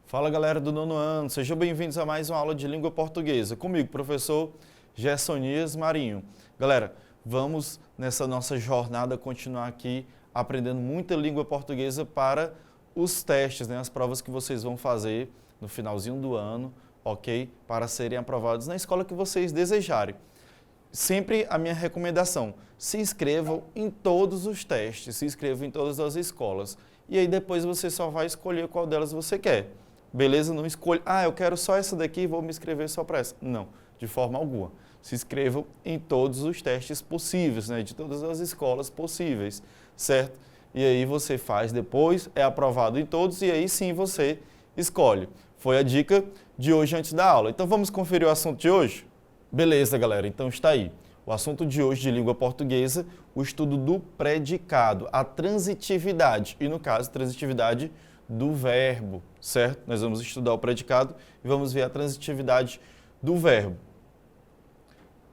Fala galera do nono ano, sejam bem-vindos a mais uma aula de língua portuguesa. Comigo, professor Gersonias Marinho. Galera, vamos nessa nossa jornada continuar aqui aprendendo muita língua portuguesa para os testes, né? As provas que vocês vão fazer no finalzinho do ano, ok? Para serem aprovados na escola que vocês desejarem. Sempre a minha recomendação, se inscrevam em todos os testes, se inscrevam em todas as escolas. E aí depois você só vai escolher qual delas você quer. Beleza? Não escolha, eu quero só essa daqui e vou me inscrever só para essa. Não, de forma alguma. Se inscrevam em todos os testes possíveis, né? De todas as escolas possíveis, certo? E aí você faz depois, é aprovado em todos e aí sim você escolhe. Foi a dica de hoje antes da aula. Então vamos conferir o assunto de hoje? Beleza, galera, então está aí. O assunto de hoje de língua portuguesa, o estudo do predicado, a transitividade, e no caso, transitividade do verbo, certo? Nós vamos estudar o predicado e vamos ver a transitividade do verbo.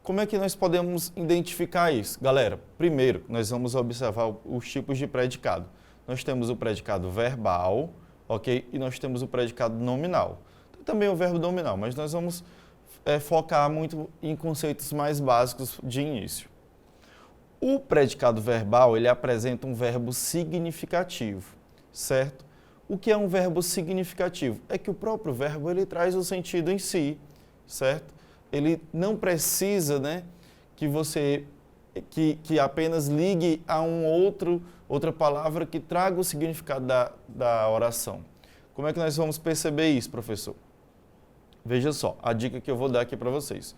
Como é que nós podemos identificar isso? Galera, primeiro, nós vamos observar os tipos de predicado. Nós temos o predicado verbal, ok? E nós temos o predicado nominal. Tem também o verbo nominal, mas nós vamos focar muito em conceitos mais básicos de início. O predicado verbal, ele apresenta um verbo significativo, certo? O que é um verbo significativo? É que o próprio verbo, ele traz o sentido em si, certo? Ele não precisa, né, que apenas ligue a outra palavra que traga o significado da oração. Como é que nós vamos perceber isso, professor? Veja só, a dica que eu vou dar aqui para vocês.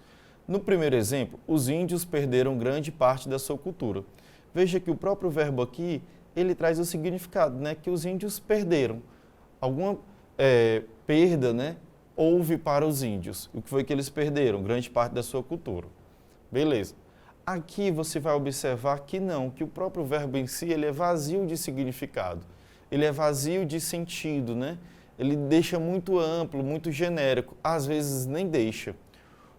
No primeiro exemplo, os índios perderam grande parte da sua cultura. Veja que o próprio verbo aqui, ele traz o significado, né, que os índios perderam. Alguma perda, né, houve para os índios. O que foi que eles perderam? Grande parte da sua cultura. Beleza. Aqui você vai observar que não, que o próprio verbo em si, ele é vazio de significado. Ele é vazio de sentido, né? Ele deixa muito amplo, muito genérico, às vezes nem deixa.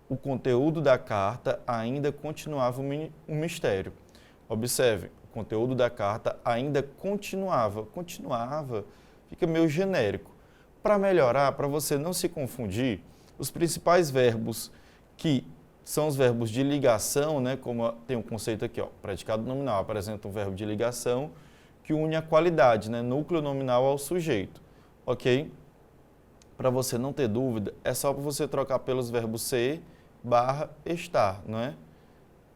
O conteúdo da carta ainda continuava um mistério. Observe, o conteúdo da carta ainda continuava, fica meio genérico. Para melhorar, para você não se confundir, os principais verbos que são os verbos de ligação, né, como tem um conceito aqui, ó, predicado nominal apresenta um verbo de ligação que une a qualidade, né, núcleo nominal ao sujeito. Ok? Para você não ter dúvida, é só para você trocar pelos verbos ser / estar, não é?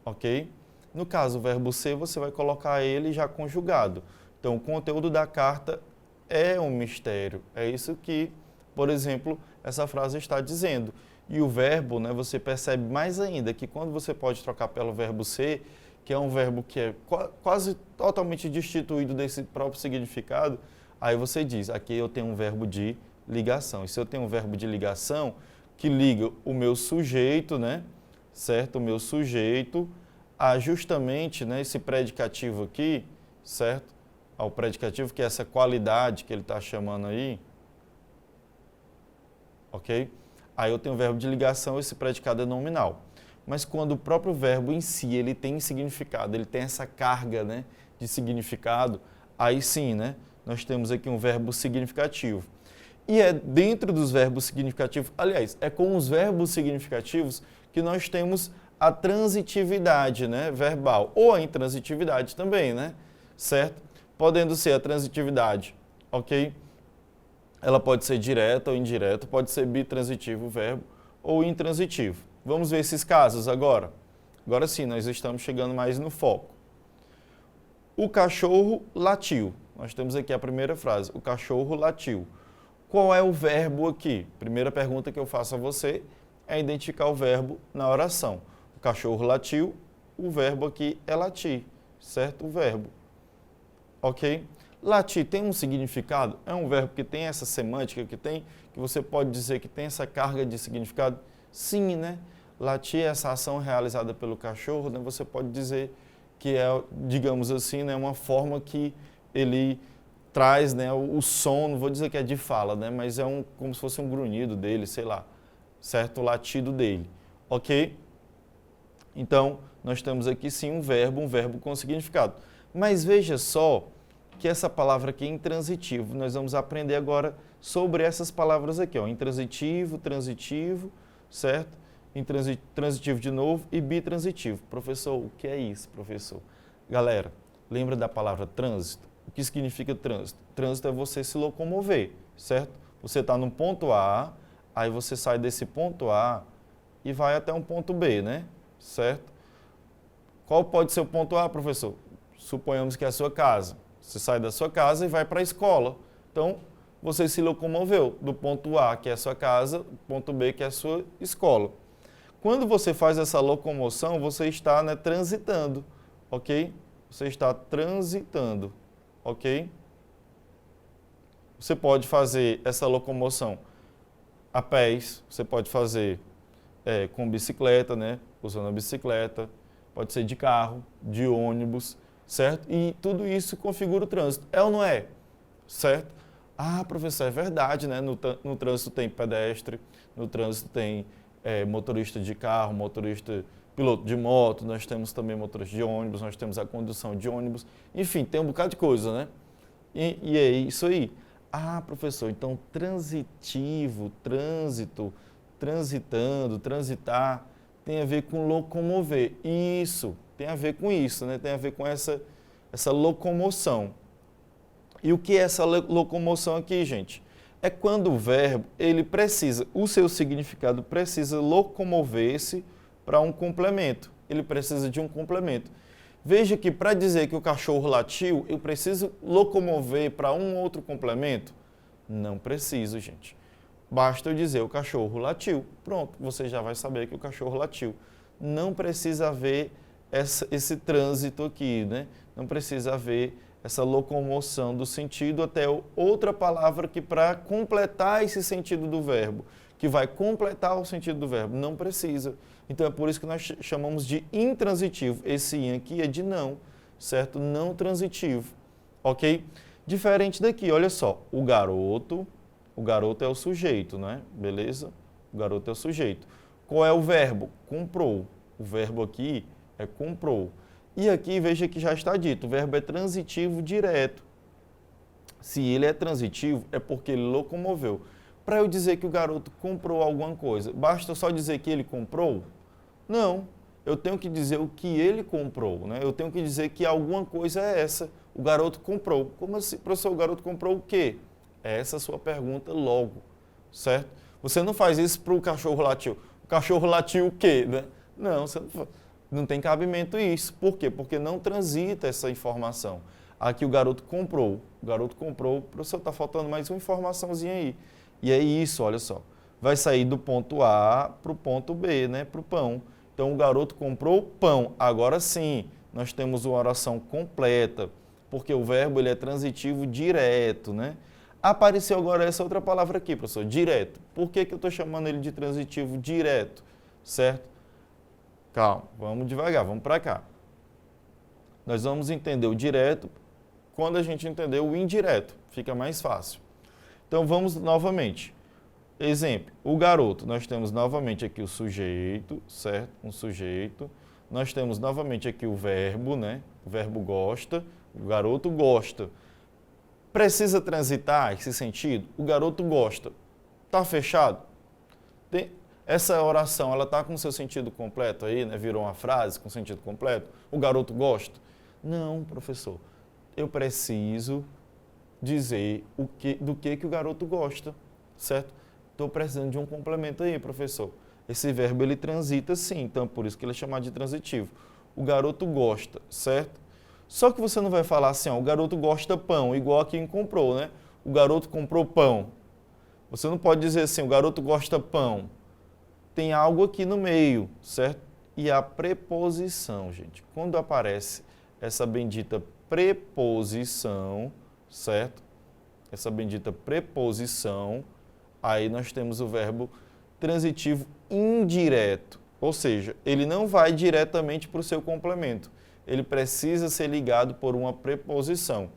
Ok? No caso, o verbo ser, você vai colocar ele já conjugado. Então, o conteúdo da carta é um mistério. É isso que, por exemplo, essa frase está dizendo. E o verbo, né, você percebe mais ainda que quando você pode trocar pelo verbo ser, que é um verbo que é quase totalmente destituído desse próprio significado, aí você diz, aqui eu tenho um verbo de ligação. E se eu tenho um verbo de ligação que liga o meu sujeito, né, certo? O meu sujeito a justamente, né, esse predicativo aqui, certo? Ao predicativo, que é essa qualidade que ele está chamando aí, ok? Aí eu tenho o verbo de ligação, esse predicado é nominal. Mas quando o próprio verbo em si, ele tem significado, ele tem essa carga, né, de significado, aí sim, né, nós temos aqui um verbo significativo. E é dentro dos verbos significativos, aliás, é com os verbos significativos que nós temos a transitividade, né, verbal, ou a intransitividade também, né, certo? Podendo ser a transitividade, ok? Ela pode ser direta ou indireta, pode ser bitransitivo o verbo ou intransitivo. Vamos ver esses casos agora? Agora sim, nós estamos chegando mais no foco. O cachorro latiu. Nós temos aqui a primeira frase, o cachorro latiu. Qual é o verbo aqui? Primeira pergunta que eu faço a você é identificar o verbo na oração. O cachorro latiu, o verbo aqui é latir, certo? O verbo. Ok? Latir tem um significado? É um verbo que tem essa semântica, que você pode dizer que tem essa carga de significado? Sim, né? Latir é essa ação realizada pelo cachorro, né? Você pode dizer que é, digamos assim, né, uma forma que ele traz, né, o som, não vou dizer que é de fala, né, mas é como se fosse um grunhido dele, sei lá, certo? O latido dele, ok? Então, nós temos aqui sim um verbo com significado. Mas veja só que essa palavra aqui é intransitivo. Nós vamos aprender agora sobre essas palavras aqui, ó, intransitivo, transitivo, certo? Transitivo de novo e bitransitivo. Professor, o que é isso, professor? Galera, lembra da palavra trânsito? O que significa trânsito? Trânsito é você se locomover, certo? Você está num ponto A, aí você sai desse ponto A e vai até um ponto B, né? Certo? Qual pode ser o ponto A, professor? Suponhamos que é a sua casa. Você sai da sua casa e vai para a escola. Então, você se locomoveu do ponto A, que é a sua casa, ponto B, que é a sua escola. Quando você faz essa locomoção, você está, né, transitando, ok? Você está transitando, ok? Você pode fazer essa locomoção a pés, você pode fazer com bicicleta, né, usando a bicicleta, pode ser de carro, de ônibus, certo? E tudo isso configura o trânsito. É ou não é? Certo? Ah, professor, é verdade, né? No trânsito tem pedestre, no trânsito tem motorista de carro, motorista, piloto de moto, nós temos também motorista de ônibus, nós temos a condução de ônibus, enfim, tem um bocado de coisa, né? E é isso aí. Ah, professor, então transitivo, trânsito, transitando, transitar, tem a ver com locomover. Isso, tem a ver com isso, né? Tem a ver com essa locomoção. E o que é essa locomoção aqui, gente? É quando o verbo, ele precisa, o seu significado precisa locomover-se para um complemento. Ele precisa de um complemento. Veja que para dizer que o cachorro latiu, eu preciso locomover para um outro complemento? Não preciso, gente. Basta eu dizer o cachorro latiu. Pronto, você já vai saber que o cachorro latiu. Não precisa haver esse trânsito aqui, né? Não precisa haver essa locomoção do sentido até outra palavra que para completar esse sentido do verbo, que vai completar o sentido do verbo. Não precisa. Então é por isso que nós chamamos de intransitivo. Esse in aqui é de não, certo? Não transitivo, ok? Diferente daqui, olha só, o garoto é o sujeito, né? Beleza? O garoto é o sujeito. Qual é o verbo? Comprou. O verbo aqui é comprou. E aqui, veja que já está dito, o verbo é transitivo direto. Se ele é transitivo, é porque ele locomoveu. Para eu dizer que o garoto comprou alguma coisa, basta só dizer que ele comprou? Não, eu tenho que dizer o que ele comprou, né? Eu tenho que dizer que alguma coisa é essa. O garoto comprou. Como assim, professor, o garoto comprou o quê? É essa a sua pergunta logo, certo? Você não faz isso para o cachorro latiu. O cachorro latiu o quê, né? Não, você não tem cabimento isso. Por quê? Porque não transita essa informação. Aqui o garoto comprou. O garoto comprou. Professor, está faltando mais uma informaçãozinha aí. E é isso, olha só. Vai sair do ponto A para o ponto B, né? Para o pão. Então, o garoto comprou pão. Agora sim, nós temos uma oração completa, porque o verbo ele é transitivo direto, né? Apareceu agora essa outra palavra aqui, professor, direto. Por que eu estou chamando ele de transitivo direto? Certo? Calma, vamos devagar, vamos para cá. Nós vamos entender o direto quando a gente entender o indireto. Fica mais fácil. Então, vamos novamente. Exemplo, o garoto. Nós temos novamente aqui o sujeito, certo? Um sujeito. Nós temos novamente aqui o verbo, né? O verbo gosta. O garoto gosta. Precisa transitar esse sentido? O garoto gosta. Está fechado? Essa oração, ela está com seu sentido completo aí, né? Virou uma frase com sentido completo? O garoto gosta? Não, professor. Eu preciso dizer do que o garoto gosta, certo? Estou precisando de um complemento aí, professor. Esse verbo, ele transita sim, então por isso que ele é chamado de transitivo. O garoto gosta, certo? Só que você não vai falar assim, ó, o garoto gosta pão, igual a quem comprou, né? O garoto comprou pão. Você não pode dizer assim, o garoto gosta pão. Tem algo aqui no meio, certo? E a preposição, gente. Quando aparece essa bendita preposição, certo? Essa bendita preposição, aí nós temos o verbo transitivo indireto. Ou seja, ele não vai diretamente para o seu complemento. Ele precisa ser ligado por uma preposição.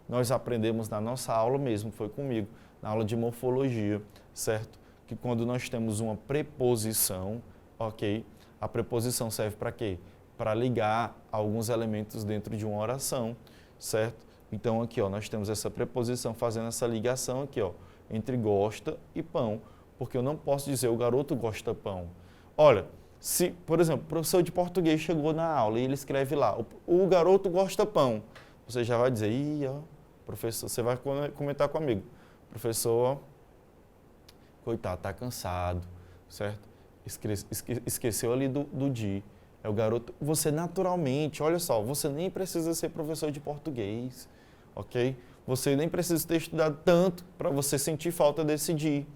Nós aprendemos na nossa aula mesmo, foi comigo, na aula de morfologia, certo? Que quando nós temos uma preposição, ok? A preposição serve para quê? Para ligar alguns elementos dentro de uma oração, certo? Então, aqui, ó, nós temos essa preposição fazendo essa ligação aqui, ó, entre gosta e pão, porque eu não posso dizer o garoto gosta pão. Olha, se, por exemplo, o professor de português chegou na aula e ele escreve lá, o garoto gosta pão, você já vai dizer, ih, ó, professor, você vai comentar comigo, professor, coitado, tá cansado, certo? Esqueceu ali do de. É o garoto. Você naturalmente, olha só, você nem precisa ser professor de português, ok? Você nem precisa ter estudado tanto para você sentir falta desse de.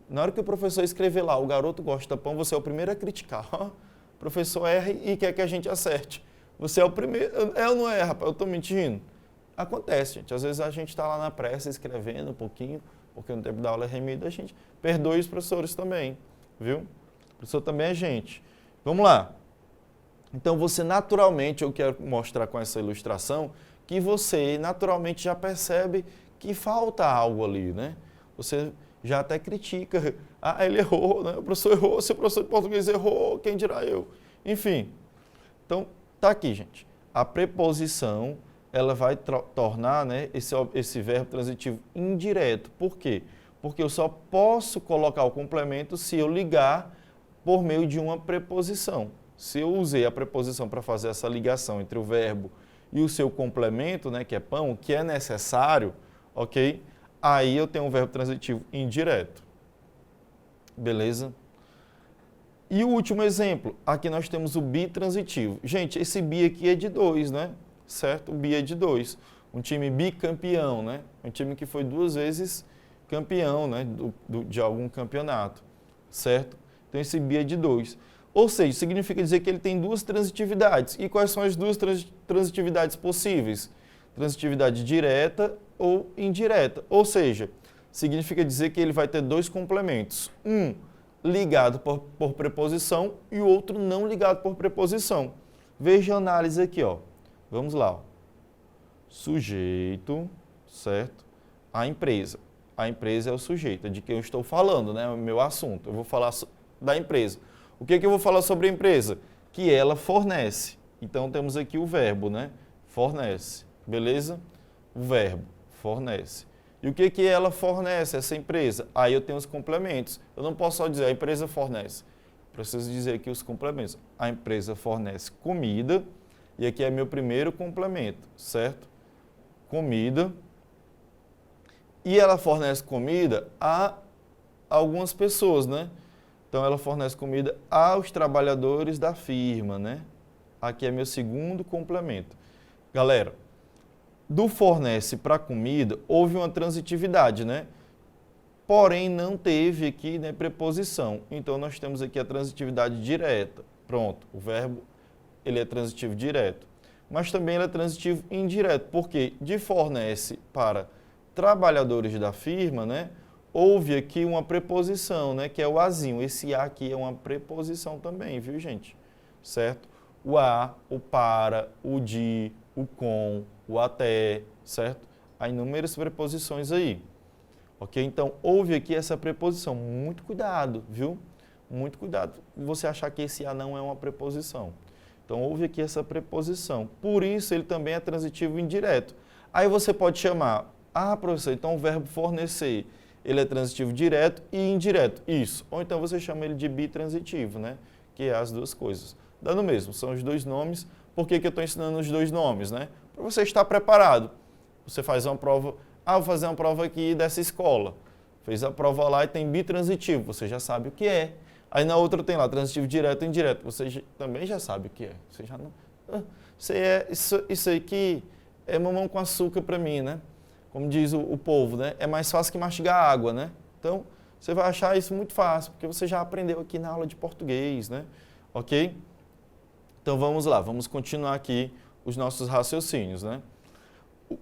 Na hora que o professor escrever lá, o garoto gosta pão, você é o primeiro a criticar. O professor erra e quer que a gente acerte. Você é o primeiro. É ou não é, rapaz? Eu estou mentindo. Acontece, gente. Às vezes a gente está lá na pressa escrevendo um pouquinho, porque no tempo da aula é remido, a gente perdoe os professores também, viu? O professor também é gente. Vamos lá. Então, você naturalmente, eu quero mostrar com essa ilustração, que você naturalmente já percebe que falta algo ali, né? Você já até critica. Ah, ele errou, né? O professor errou, se o professor de português errou, quem dirá eu? Enfim, então, tá aqui, gente. A preposição, ela vai tornar, né, esse verbo transitivo indireto. Por quê? Porque eu só posso colocar o complemento se eu ligar por meio de uma preposição. Se eu usei a preposição para fazer essa ligação entre o verbo e o seu complemento, né, que é pão, que é necessário, ok? Aí eu tenho um verbo transitivo indireto. Beleza? E o último exemplo, aqui nós temos o bitransitivo. Gente, esse bi aqui é de 2, né? Certo? O bi é de 2. Um time bicampeão, né? Um time que foi 2 vezes campeão, né? De algum campeonato. Certo? Então esse bi é de 2. Ou seja, significa dizer que ele tem 2 transitividades. E quais são as 2 transitividades possíveis? Transitividade direta ou indireta. Ou seja, significa dizer que ele vai ter 2 complementos. Um ligado por preposição e o outro não ligado por preposição. Veja a análise aqui, ó. Vamos lá. Ó. Sujeito, certo? A empresa. A empresa é o sujeito, é de quem eu estou falando, né? É o meu assunto. Eu vou falar da empresa. O que é que eu vou falar sobre a empresa? Que ela fornece. Então, temos aqui o verbo, né? Fornece. Beleza? O verbo, fornece. E o que é que ela fornece, essa empresa? Aí eu tenho os complementos. Eu não posso só dizer, a empresa fornece. Preciso dizer aqui os complementos. A empresa fornece comida. E aqui é meu primeiro complemento, certo? Comida. E ela fornece comida a algumas pessoas, né? Então, ela fornece comida aos trabalhadores da firma, né? Aqui é meu segundo complemento. Galera, do fornece para comida, houve uma transitividade, né? Porém, não teve aqui, né, preposição. Então, nós temos aqui a transitividade direta. Pronto, o verbo, ele é transitivo direto. Mas também ele é transitivo indireto, porque de fornece para trabalhadores da firma, né? Houve aqui uma preposição, né, que é o azinho. Esse a aqui é uma preposição também, viu, gente? Certo? O a, o para, o de, o com, o até, certo? Há inúmeras preposições aí. Ok? Então, houve aqui essa preposição. Muito cuidado, viu? Muito cuidado. Você achar que esse a não é uma preposição. Então, houve aqui essa preposição. Por isso, ele também é transitivo indireto. Aí você pode chamar, professor, então o verbo fornecer, ele é transitivo direto e indireto. Isso. Ou então você chama ele de bitransitivo, né? Que é as duas coisas. Dá no mesmo, são os 2 nomes. Por que eu estou ensinando os 2 nomes, né? Para você estar preparado. Você faz uma prova, vou fazer uma prova aqui dessa escola. Fez a prova lá e tem bitransitivo, você já sabe o que é. Aí na outra tem lá transitivo direto e indireto, você também já sabe o que é. Você já não... Isso aí que é mamão com açúcar para mim, né? Como diz o povo, né? É mais fácil que mastigar água, né? Então, você vai achar isso muito fácil, porque você já aprendeu aqui na aula de português, né? Ok? Então, vamos lá, vamos continuar aqui os nossos raciocínios, né?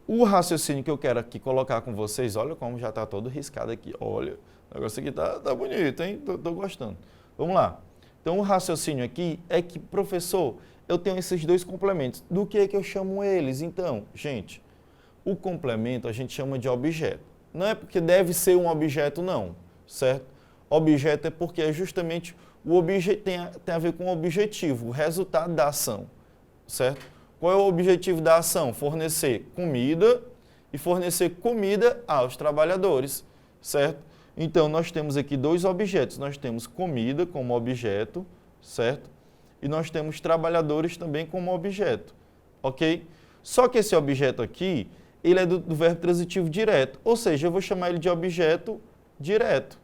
O raciocínio que eu quero aqui colocar com vocês, olha como já está todo riscado aqui. Olha, o negócio aqui tá bonito, hein? Tô gostando. Vamos lá. Então, o raciocínio aqui é que, professor, eu tenho esses 2 complementos. Do que é que eu chamo eles? Então, gente... O complemento a gente chama de objeto. Não é porque deve ser um objeto, não, certo? Objeto é porque é justamente o objeto tem a ver com o objetivo, o resultado da ação, certo? Qual é o objetivo da ação? Fornecer comida e fornecer comida aos trabalhadores, certo? Então, nós temos aqui dois objetos. Nós temos comida como objeto, certo? E nós temos trabalhadores também como objeto, ok? Só que esse objeto aqui, ele é do verbo transitivo direto, ou seja, eu vou chamar ele de objeto direto.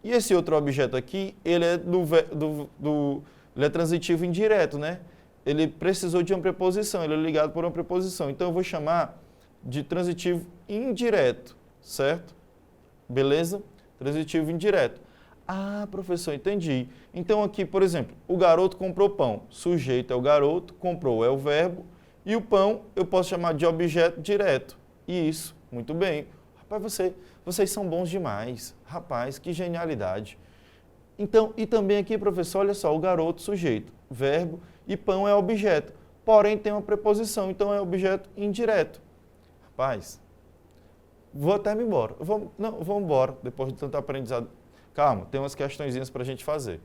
E esse outro objeto aqui, ele é ele é transitivo indireto, né? Ele precisou de uma preposição, ele é ligado por uma preposição. Então, eu vou chamar de transitivo indireto, certo? Beleza? Transitivo indireto. Ah, professor, entendi. Então, aqui, por exemplo, o garoto comprou pão. Sujeito é o garoto, comprou é o verbo, e o pão eu posso chamar de objeto direto. Isso, muito bem. Rapaz, vocês são bons demais. Rapaz, que genialidade. Então, e também aqui, professor, olha só, o garoto, sujeito, verbo, e pão é objeto. Porém, tem uma preposição, então é objeto indireto. Rapaz, vou até me embora. Vamos embora, depois de tanto aprendizado. Calma, tem umas questõezinhas para a gente fazer,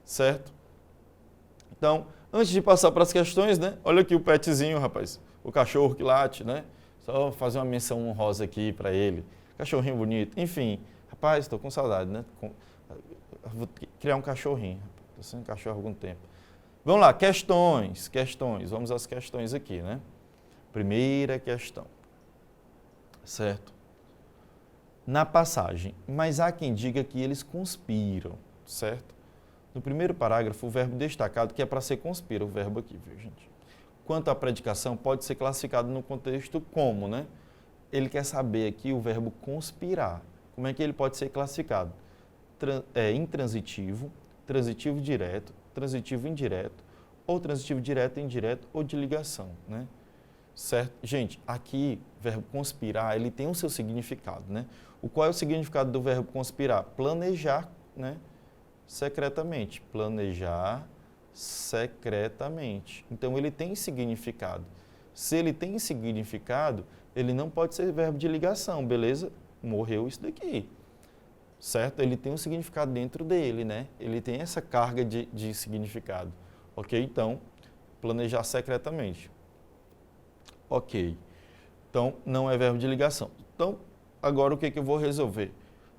certo? Então, antes de passar para as questões, né? Olha aqui o petzinho, rapaz. O cachorro que late, né? Só fazer uma menção honrosa aqui para ele. Cachorrinho bonito. Enfim, rapaz, estou com saudade, né? Vou criar um cachorrinho. Estou sem cachorro há algum tempo. Vamos lá, questões. Vamos às questões aqui, né? Primeira questão. Certo? Na passagem, mas há quem diga que eles conspiram, certo? No primeiro parágrafo, o verbo destacado, que é para ser conspira, o verbo aqui, viu, gente? Quanto à predicação, pode ser classificado no contexto como, né? Ele quer saber aqui o verbo conspirar. Como é que ele pode ser classificado? Intransitivo, transitivo direto, transitivo indireto, ou transitivo direto, indireto, ou de ligação, né? Certo? Gente, aqui, o verbo conspirar, ele tem o seu significado, né? Qual é o significado do verbo conspirar? Planejar, né? Secretamente. Planejar secretamente. Então, ele tem significado. Se ele tem significado, ele não pode ser verbo de ligação, beleza? Morreu isso daqui, certo? Ele tem um significado dentro dele, né? Ele tem essa carga de significado, ok? Então, planejar secretamente. Ok. Então, não é verbo de ligação. Então, agora o que eu vou resolver?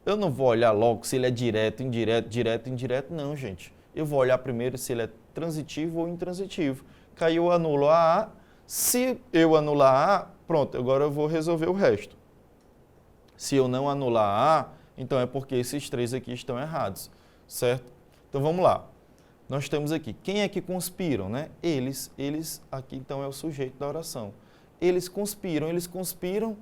Eu não vou olhar logo se ele é direto, indireto, não, gente. Eu vou olhar primeiro se ele é transitivo ou intransitivo. Caiu, eu anulo a A. Se eu anular a A, pronto, agora eu vou resolver o resto. Se eu não anular a A, então é porque esses três aqui estão errados, certo? Então, vamos lá. Nós temos aqui, quem é que conspiram, né? Eles aqui então é o sujeito da oração. Eles conspiram,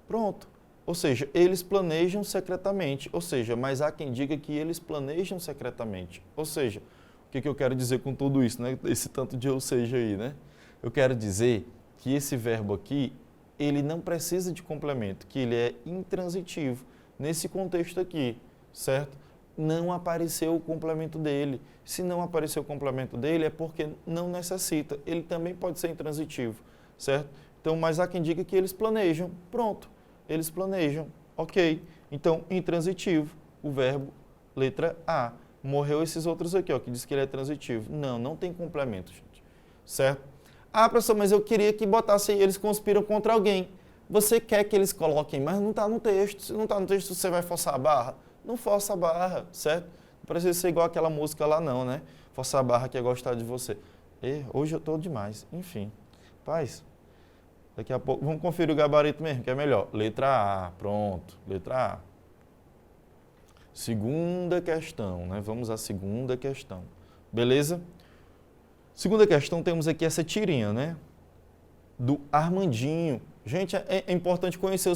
pronto. Ou seja, eles planejam secretamente. Ou seja, mas há quem diga que eles planejam secretamente. Ou seja, o que eu quero dizer com tudo isso, né? Esse tanto de ou seja aí, né? Eu quero dizer que esse verbo aqui, ele não precisa de complemento, que ele é intransitivo. Nesse contexto aqui, certo? Não apareceu o complemento dele. Se não apareceu o complemento dele, é porque não necessita. Ele também pode ser intransitivo, certo? Então, mas há quem diga que eles planejam. Pronto, eles planejam. Ok. Então, intransitivo, o verbo, letra A. Morreu esses outros aqui, ó, que diz que ele é transitivo. Não tem complemento, gente. Certo? Ah, professor, mas eu queria que botasse eles conspiram contra alguém. Você quer que eles coloquem, mas não está no texto. Se não está no texto, você vai forçar a barra? Não força a barra, certo? Não precisa ser igual aquela música lá não, né? Forçar a barra que é gostar de você. Hoje eu estou demais. Enfim, paz. Daqui a pouco, vamos conferir o gabarito mesmo, que é melhor. Letra A, pronto, letra A. Segunda questão, né? Vamos à segunda questão. Beleza? Segunda questão, temos aqui essa tirinha, né? Do Armandinho. Gente, é importante conhecer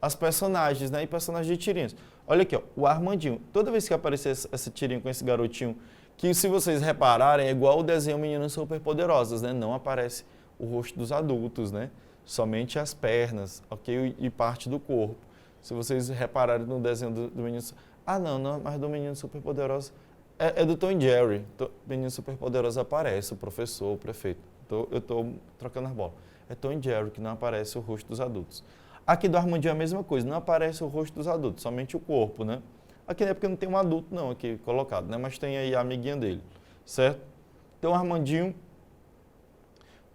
as personagens, né? E personagens de tirinhas. Olha aqui, ó, o Armandinho. Toda vez que aparecer essa tirinha com esse garotinho, que se vocês repararem, é igual o desenho Meninas Superpoderosas, né? Não aparece o rosto dos adultos, né? Somente as pernas, ok? E parte do corpo. Se vocês repararem no desenho do Menino... Ah, não, mas do Menino Superpoderoso... É do Tom e Jerry. Menino Superpoderoso aparece, o professor, o prefeito. Eu estou trocando as bolas. É Tom e Jerry que não aparece o rosto dos adultos. Aqui do Armandinho é a mesma coisa, não aparece o rosto dos adultos, somente o corpo, né? Aqui não é porque não tem um adulto não aqui colocado, né? Mas tem aí a amiguinha dele, certo? Então o Armandinho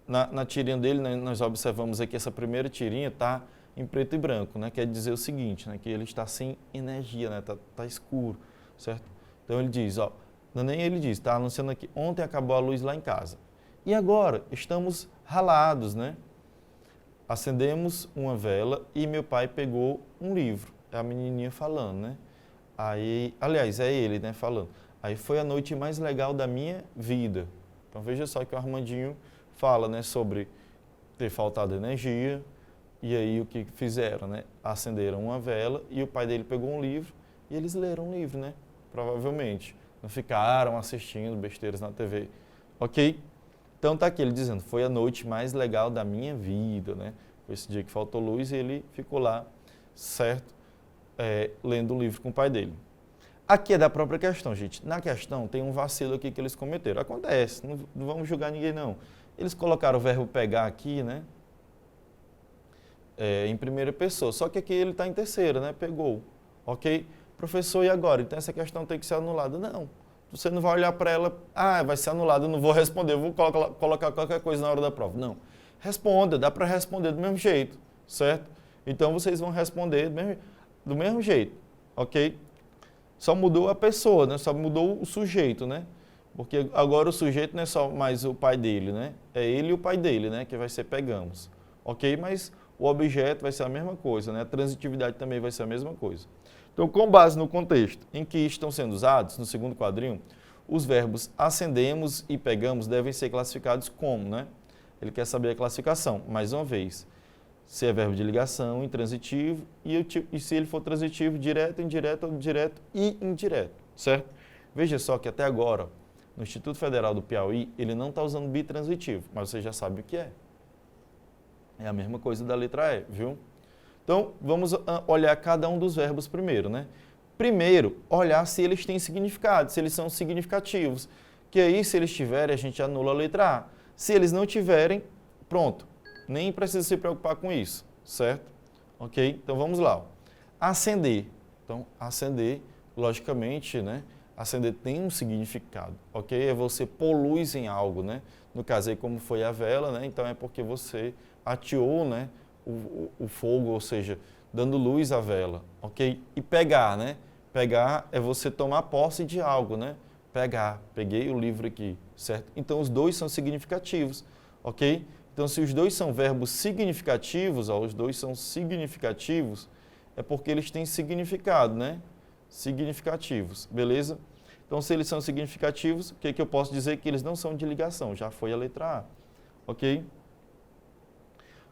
na tirinha dele, né, nós observamos aqui, essa primeira tirinha está em preto e branco, né? Quer dizer o seguinte, né? Que ele está sem energia, né? Tá escuro, certo? Então ele diz, ó, nem ele diz, está anunciando aqui, ontem acabou a luz lá em casa. E agora, estamos ralados, né? Acendemos uma vela e meu pai pegou um livro. É a menininha falando, né? Aí, aliás, é ele, né, falando. Aí foi a noite mais legal da minha vida. Então veja só que o Armandinho fala, né, sobre ter faltado energia. E aí o que fizeram, né? Acenderam uma vela e o pai dele pegou um livro e eles leram um livro, né? Provavelmente. Não ficaram assistindo besteiras na TV. Ok? Então tá aqui ele dizendo, foi a noite mais legal da minha vida, né? Foi esse dia que faltou luz e ele ficou lá, certo? Lendo o livro com o pai dele. Aqui é da própria questão, gente. Na questão tem um vacilo aqui que eles cometeram. Acontece, não vamos julgar ninguém não. Eles colocaram o verbo pegar aqui, né? Em primeira pessoa, só que aqui ele está em terceira, né? Pegou, ok? Professor, e agora? Então essa questão tem que ser anulada. Não, você não vai olhar para ela, vai ser anulada, eu não vou responder, eu vou colocar qualquer coisa na hora da prova. Não, responda, dá para responder do mesmo jeito, certo? Então vocês vão responder do mesmo jeito, ok? Só mudou a pessoa, né? Só mudou o sujeito, né? Porque agora o sujeito não é só mais o pai dele, né? É ele e o pai dele, né? Que vai ser pegamos, ok? Mas o objeto vai ser a mesma coisa, né? A transitividade também vai ser a mesma coisa. Então, com base no contexto em que estão sendo usados, no segundo quadrinho, os verbos acendemos e pegamos devem ser classificados como, né? Ele quer saber a classificação, mais uma vez. Se é verbo de ligação, intransitivo, e se ele for transitivo, direto, indireto, direto e indireto, certo? Veja só que até agora, no Instituto Federal do Piauí, ele não está usando bitransitivo, mas você já sabe o que é. É a mesma coisa da letra E, viu? Então, vamos olhar cada um dos verbos primeiro, né? Primeiro, olhar se eles têm significado, se eles são significativos. Que aí, se eles tiverem, a gente anula a letra A. Se eles não tiverem, pronto. Nem precisa se preocupar com isso, certo? Ok? Então, vamos lá. Acender. Então, acender, logicamente, né? Acender tem um significado, ok? É você pôr luz em algo, né? No caso aí, como foi a vela, né? Então, é porque você ateou, né, o fogo, ou seja, dando luz à vela, ok? E pegar, né? Pegar é você tomar posse de algo, né? Pegar, peguei o livro aqui, certo? Então, os dois são significativos, ok? Então, se os dois são verbos significativos, os dois são significativos, é porque eles têm significado, né? Significativos, beleza? Então, se eles são significativos, o que eu posso dizer? Que eles não são de ligação, já foi a letra A, ok?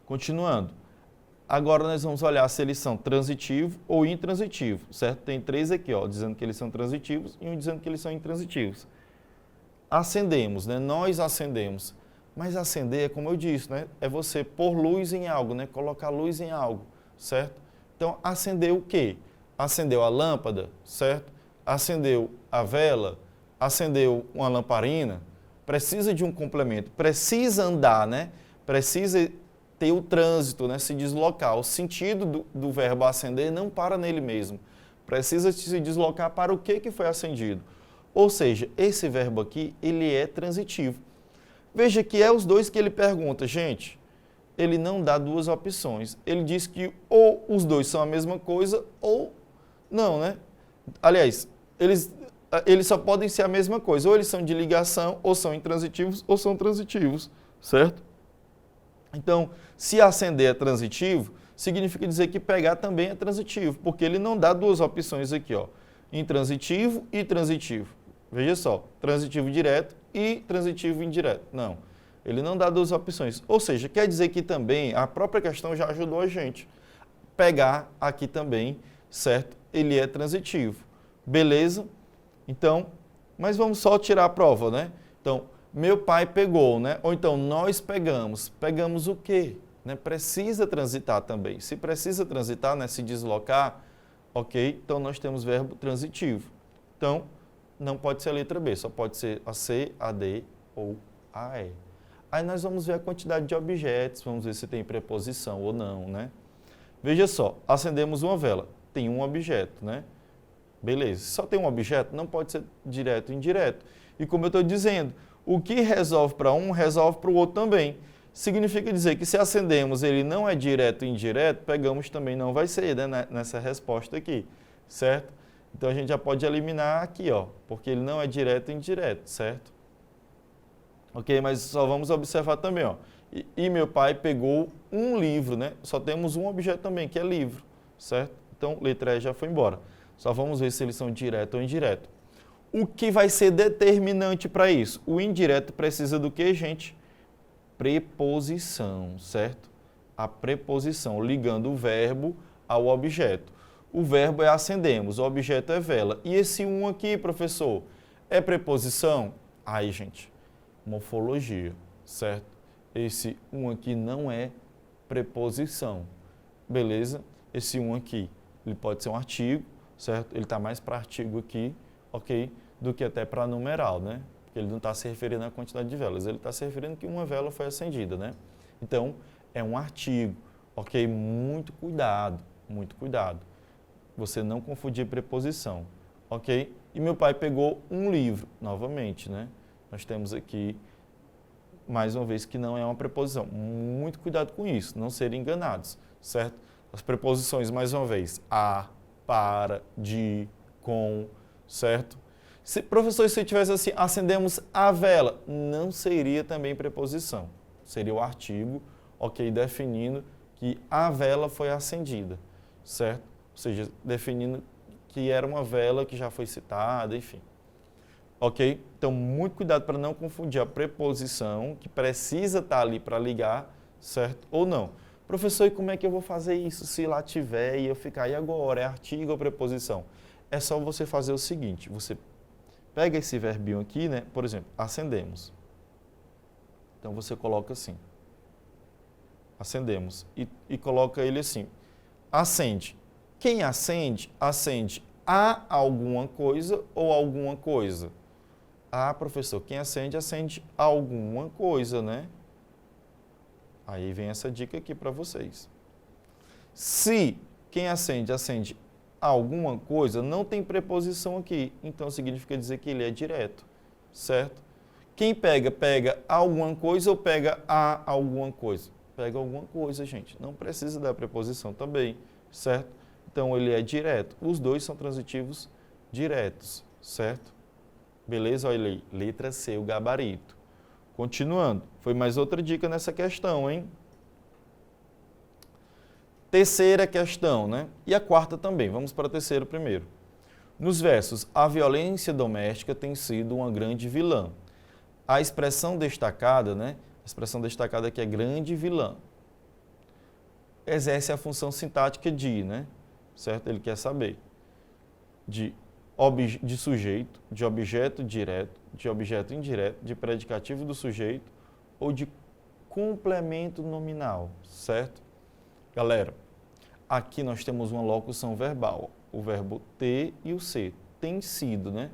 Continuando. Agora nós vamos olhar se eles são transitivo ou intransitivo, certo? Tem três aqui, ó, dizendo que eles são transitivos e um dizendo que eles são intransitivos. Acendemos, né? Nós acendemos. Mas acender é como eu disse, né? É você pôr luz em algo, né? Colocar luz em algo, certo? Então, acendeu o quê? Acendeu a lâmpada, certo? Acendeu a vela, acendeu uma lamparina. Precisa de um complemento, precisa andar, né? Precisa ter o trânsito, né, se deslocar. O sentido do verbo acender não para nele mesmo. Precisa se deslocar para o que foi acendido. Ou seja, esse verbo aqui, ele é transitivo. Veja que é os dois que ele pergunta. Gente, ele não dá duas opções. Ele diz que ou os dois são a mesma coisa ou não, né? Aliás, eles só podem ser a mesma coisa. Ou eles são de ligação, ou são intransitivos, ou são transitivos, certo? Então, se acender é transitivo, significa dizer que pegar também é transitivo, porque ele não dá duas opções aqui, ó, intransitivo e transitivo. Veja só, transitivo direto e transitivo indireto. Não, ele não dá duas opções. Ou seja, quer dizer que também a própria questão já ajudou a gente. Pegar aqui também, certo? Ele é transitivo. Beleza? Então, mas vamos só tirar a prova, né? Então, meu pai pegou, né? Ou então, nós pegamos. Pegamos o quê? Né? Precisa transitar também. Se precisa transitar, né? Se deslocar, ok? Então, nós temos verbo transitivo. Então, não pode ser a letra B, só pode ser a C, a D ou a E. Aí nós vamos ver a quantidade de objetos, vamos ver se tem preposição ou não, né? Veja só, acendemos uma vela, tem um objeto, né? Beleza, se só tem um objeto, não pode ser direto e indireto. E como eu estou dizendo, o que resolve para um, resolve para o outro também. Significa dizer que se acendemos ele não é direto e indireto, pegamos também não vai ser, né, nessa resposta aqui, certo? Então a gente já pode eliminar aqui, ó, porque ele não é direto e indireto, certo? Ok, mas só vamos observar também, ó. E meu pai pegou um livro, né? Só temos um objeto também, que é livro, certo? Então, letra E já foi embora. Só vamos ver se eles são direto ou indireto. O que vai ser determinante para isso? O indireto precisa do que, gente? Preposição, certo? A preposição, ligando o verbo ao objeto. O verbo é acendemos, o objeto é vela. E esse um aqui, professor, é preposição? Aí, gente, morfologia, certo? Esse um aqui não é preposição, beleza? Esse um aqui, ele pode ser um artigo, certo? Ele está mais para artigo aqui, ok? Do que até para numeral, né? Porque ele não está se referindo à quantidade de velas, ele está se referindo que uma vela foi acendida, né? Então, é um artigo, ok? Muito cuidado, muito cuidado. Você não confundir preposição, ok? E meu pai pegou um livro, novamente, né? Nós temos aqui, mais uma vez, que não é uma preposição. Muito cuidado com isso, não serem enganados, certo? As preposições, mais uma vez, a, para, de, com, certo? Se, professor, se tivesse assim, acendemos a vela, não seria também preposição. Seria o artigo, ok, definindo que a vela foi acendida, certo? Ou seja, definindo que era uma vela que já foi citada, enfim. Ok? Então, muito cuidado para não confundir a preposição, que precisa estar ali para ligar, certo? Ou não. Professor, e como é que eu vou fazer isso se lá tiver e eu ficar, e agora? É artigo ou preposição? É só você fazer o seguinte, você pega esse verbinho aqui, né? Por exemplo, acendemos. Então, você coloca assim. Acendemos. E coloca ele assim. Acende. Quem acende, acende a alguma coisa ou alguma coisa? Ah, professor, quem acende, acende alguma coisa, né? Aí vem essa dica aqui para vocês. Se quem acende, acende alguma coisa, não tem preposição aqui. Então, significa dizer que ele é direto, certo? Quem pega, pega alguma coisa ou pega a alguma coisa? Pega alguma coisa, gente. Não precisa da preposição também, certo? Então, ele é direto. Os dois são transitivos diretos, certo? Beleza? Olha aí, letra C, o gabarito. Continuando, foi mais outra dica nessa questão, hein? Terceira questão, né? E a quarta também. Vamos para a terceira primeiro. Nos versos, a violência doméstica tem sido uma grande vilã. A expressão destacada, né? A expressão destacada aqui é grande vilã. Exerce a função sintática de, né? Certo? Ele quer saber. De sujeito, de objeto direto, de objeto indireto, de predicativo do sujeito ou de complemento nominal, certo? Galera, aqui nós temos uma locução verbal, o verbo ter e o ser. Tem sido, né?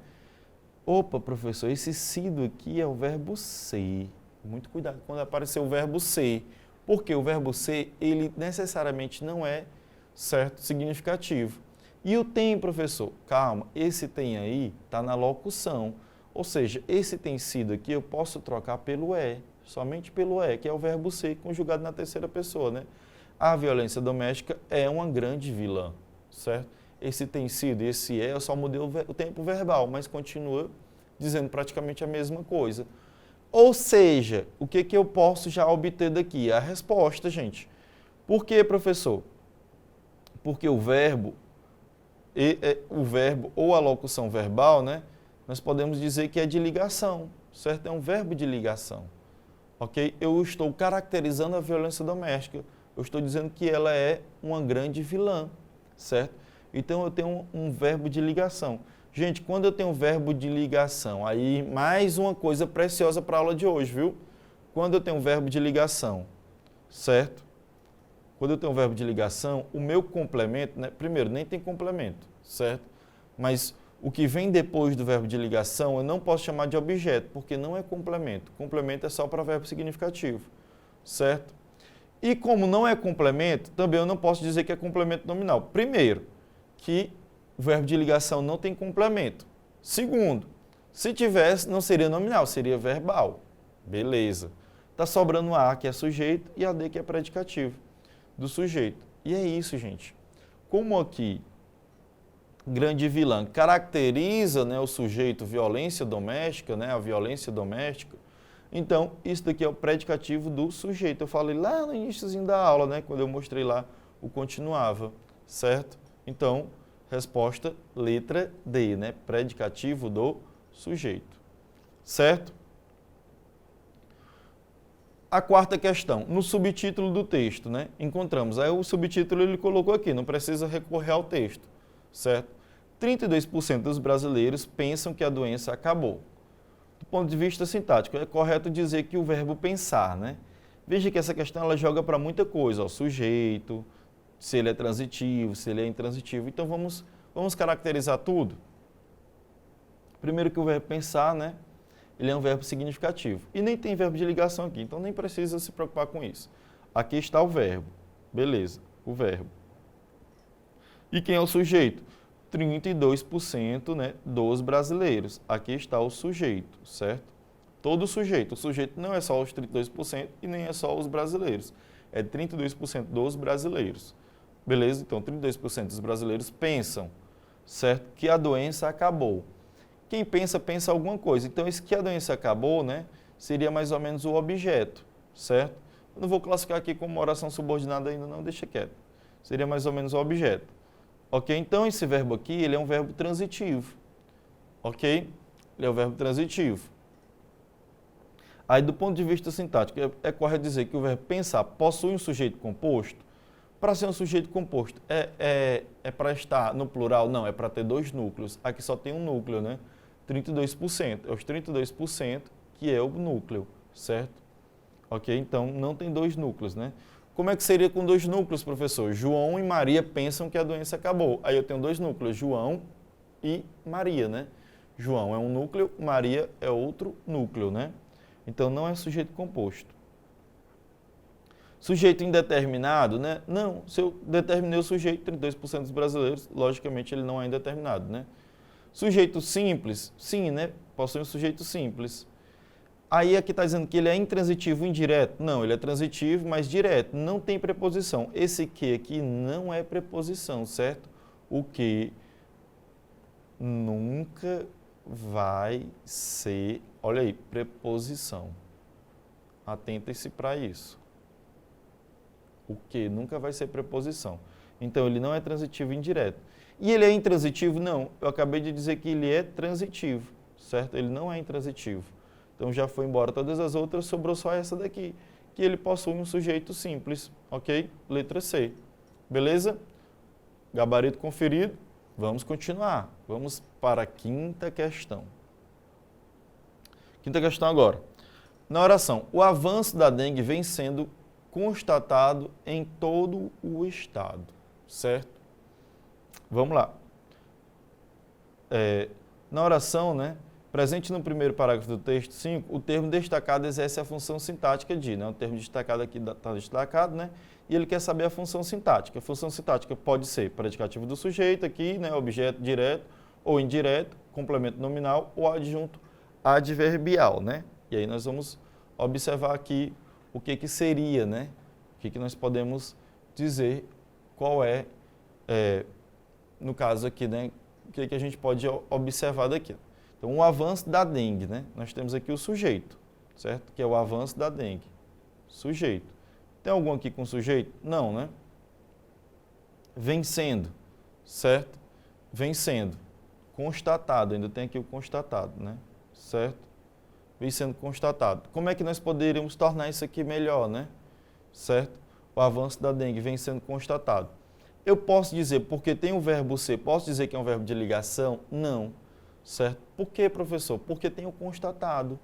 Opa, professor, esse sido aqui é o verbo ser. Muito cuidado quando aparecer o verbo ser, porque o verbo ser, ele necessariamente não é, certo, significativo. E o tem, professor? Calma, esse tem aí está na locução. Ou seja, esse tem sido aqui eu posso trocar pelo é, somente pelo é, que é o verbo ser conjugado na terceira pessoa, né? A violência doméstica é uma grande vilã, certo? Esse tem sido e esse é, eu só mudei o tempo verbal, mas continua dizendo praticamente a mesma coisa. Ou seja, o que eu posso já obter daqui? A resposta, gente. Por que, professor? Porque o verbo ou a locução verbal, né, nós podemos dizer que é de ligação, certo? É um verbo de ligação, ok? Eu estou caracterizando a violência doméstica, eu estou dizendo que ela é uma grande vilã, certo? Então, eu tenho um verbo de ligação. Gente, quando eu tenho um verbo de ligação, aí mais uma coisa preciosa para a aula de hoje, viu? Quando eu tenho um verbo de ligação, certo? Quando eu tenho um verbo de ligação, o meu complemento, né, primeiro, nem tem complemento, certo? Mas o que vem depois do verbo de ligação, eu não posso chamar de objeto, porque não é complemento. Complemento é só para verbo significativo, certo? E como não é complemento, também eu não posso dizer que é complemento nominal. Primeiro, que o verbo de ligação não tem complemento. Segundo, se tivesse, não seria nominal, seria verbal. Beleza. Está sobrando A, que é sujeito, e AD, que é predicativo do sujeito. E é isso, gente. Como aqui, grande vilã caracteriza, né, o sujeito violência doméstica, né, a violência doméstica, então isso daqui é o predicativo do sujeito. Eu falei lá no iníciozinho da aula, né, quando eu mostrei lá o continuava, certo? Então, resposta letra D, né, predicativo do sujeito, certo? A quarta questão, no subtítulo do texto, né, encontramos, aí o subtítulo ele colocou aqui, não precisa recorrer ao texto, certo? 32% dos brasileiros pensam que a doença acabou. Do ponto de vista sintático, é correto dizer que o verbo pensar, né? Veja que essa questão ela joga para muita coisa, ó, sujeito, se ele é transitivo, se ele é intransitivo. Então vamos caracterizar tudo. Primeiro que o verbo pensar, né? Ele é um verbo significativo. E nem tem verbo de ligação aqui, então nem precisa se preocupar com isso. Aqui está o verbo. Beleza, o verbo. E quem é o sujeito? 32%, né, dos brasileiros. Aqui está o sujeito, certo? Todo sujeito. O sujeito não é só os 32% e nem é só os brasileiros. É 32% dos brasileiros. Beleza? Então, 32% dos brasileiros pensam, certo? Que a doença acabou. Quem pensa, pensa alguma coisa. Então, esse que a doença acabou, né, seria mais ou menos o objeto, certo? Eu não vou classificar aqui como oração subordinada ainda não, deixa quieto. Seria mais ou menos o objeto. Ok? Então, esse verbo aqui, ele é um verbo transitivo. Ok? Ele é um verbo transitivo. Aí, do ponto de vista sintático, é correto dizer que o verbo pensar possui um sujeito composto? Para ser um sujeito composto, é para estar no plural? Não, é para ter dois núcleos. Aqui só tem um núcleo, né? 32%. É os 32% que é o núcleo, certo? Ok? Então, não tem dois núcleos, né? Como é que seria com dois núcleos, professor? João e Maria pensam que a doença acabou. Aí eu tenho dois núcleos, João e Maria, né? João é um núcleo, Maria é outro núcleo, né? Então, não é sujeito composto. Sujeito indeterminado, né? Não, se eu determinei o sujeito, 32% dos brasileiros, logicamente ele não é indeterminado, né? Sujeito simples, sim, né? Possui um sujeito simples. Aí aqui está dizendo que ele é intransitivo indireto. Não, ele é transitivo, mas direto. Não tem preposição. Esse que aqui não é preposição, certo? O que nunca vai ser, olha aí, preposição. Atentem-se para isso. O que nunca vai ser preposição. Então, ele não é transitivo indireto. E ele é intransitivo? Não. Eu acabei de dizer que ele é transitivo, certo? Ele não é intransitivo. Então, já foi embora todas as outras, sobrou só essa daqui, que ele possui um sujeito simples, ok? Letra C. Beleza? Gabarito conferido. Vamos continuar. Vamos para a quinta questão. Quinta questão agora. Na oração, o avanço da dengue vem sendo constatado em todo o estado, certo? Vamos lá. Na oração, né, presente no primeiro parágrafo do texto 5, o termo destacado exerce a função sintática de, né? O termo destacado aqui está destacado, né? E ele quer saber a função sintática. A função sintática pode ser predicativo do sujeito aqui, né, objeto direto ou indireto, complemento nominal ou adjunto adverbial, né? E aí nós vamos observar aqui o que seria, né? O que nós podemos dizer, qual no caso aqui, né? O que a gente pode observar daqui. Então, o avanço da dengue, né? Nós temos aqui o sujeito, certo? Que é o avanço da dengue. Sujeito. Tem algum aqui com sujeito? Não, né? Vencendo, certo? Vencendo. Constatado, ainda tem aqui o constatado, né? Certo? Vem sendo constatado. Como é que nós poderíamos tornar isso aqui melhor, né? Certo? O avanço da dengue vem sendo constatado. Eu posso dizer, porque tem o verbo ser, posso dizer que é um verbo de ligação? Não. Certo? Por quê, professor? Porque tem o constatado.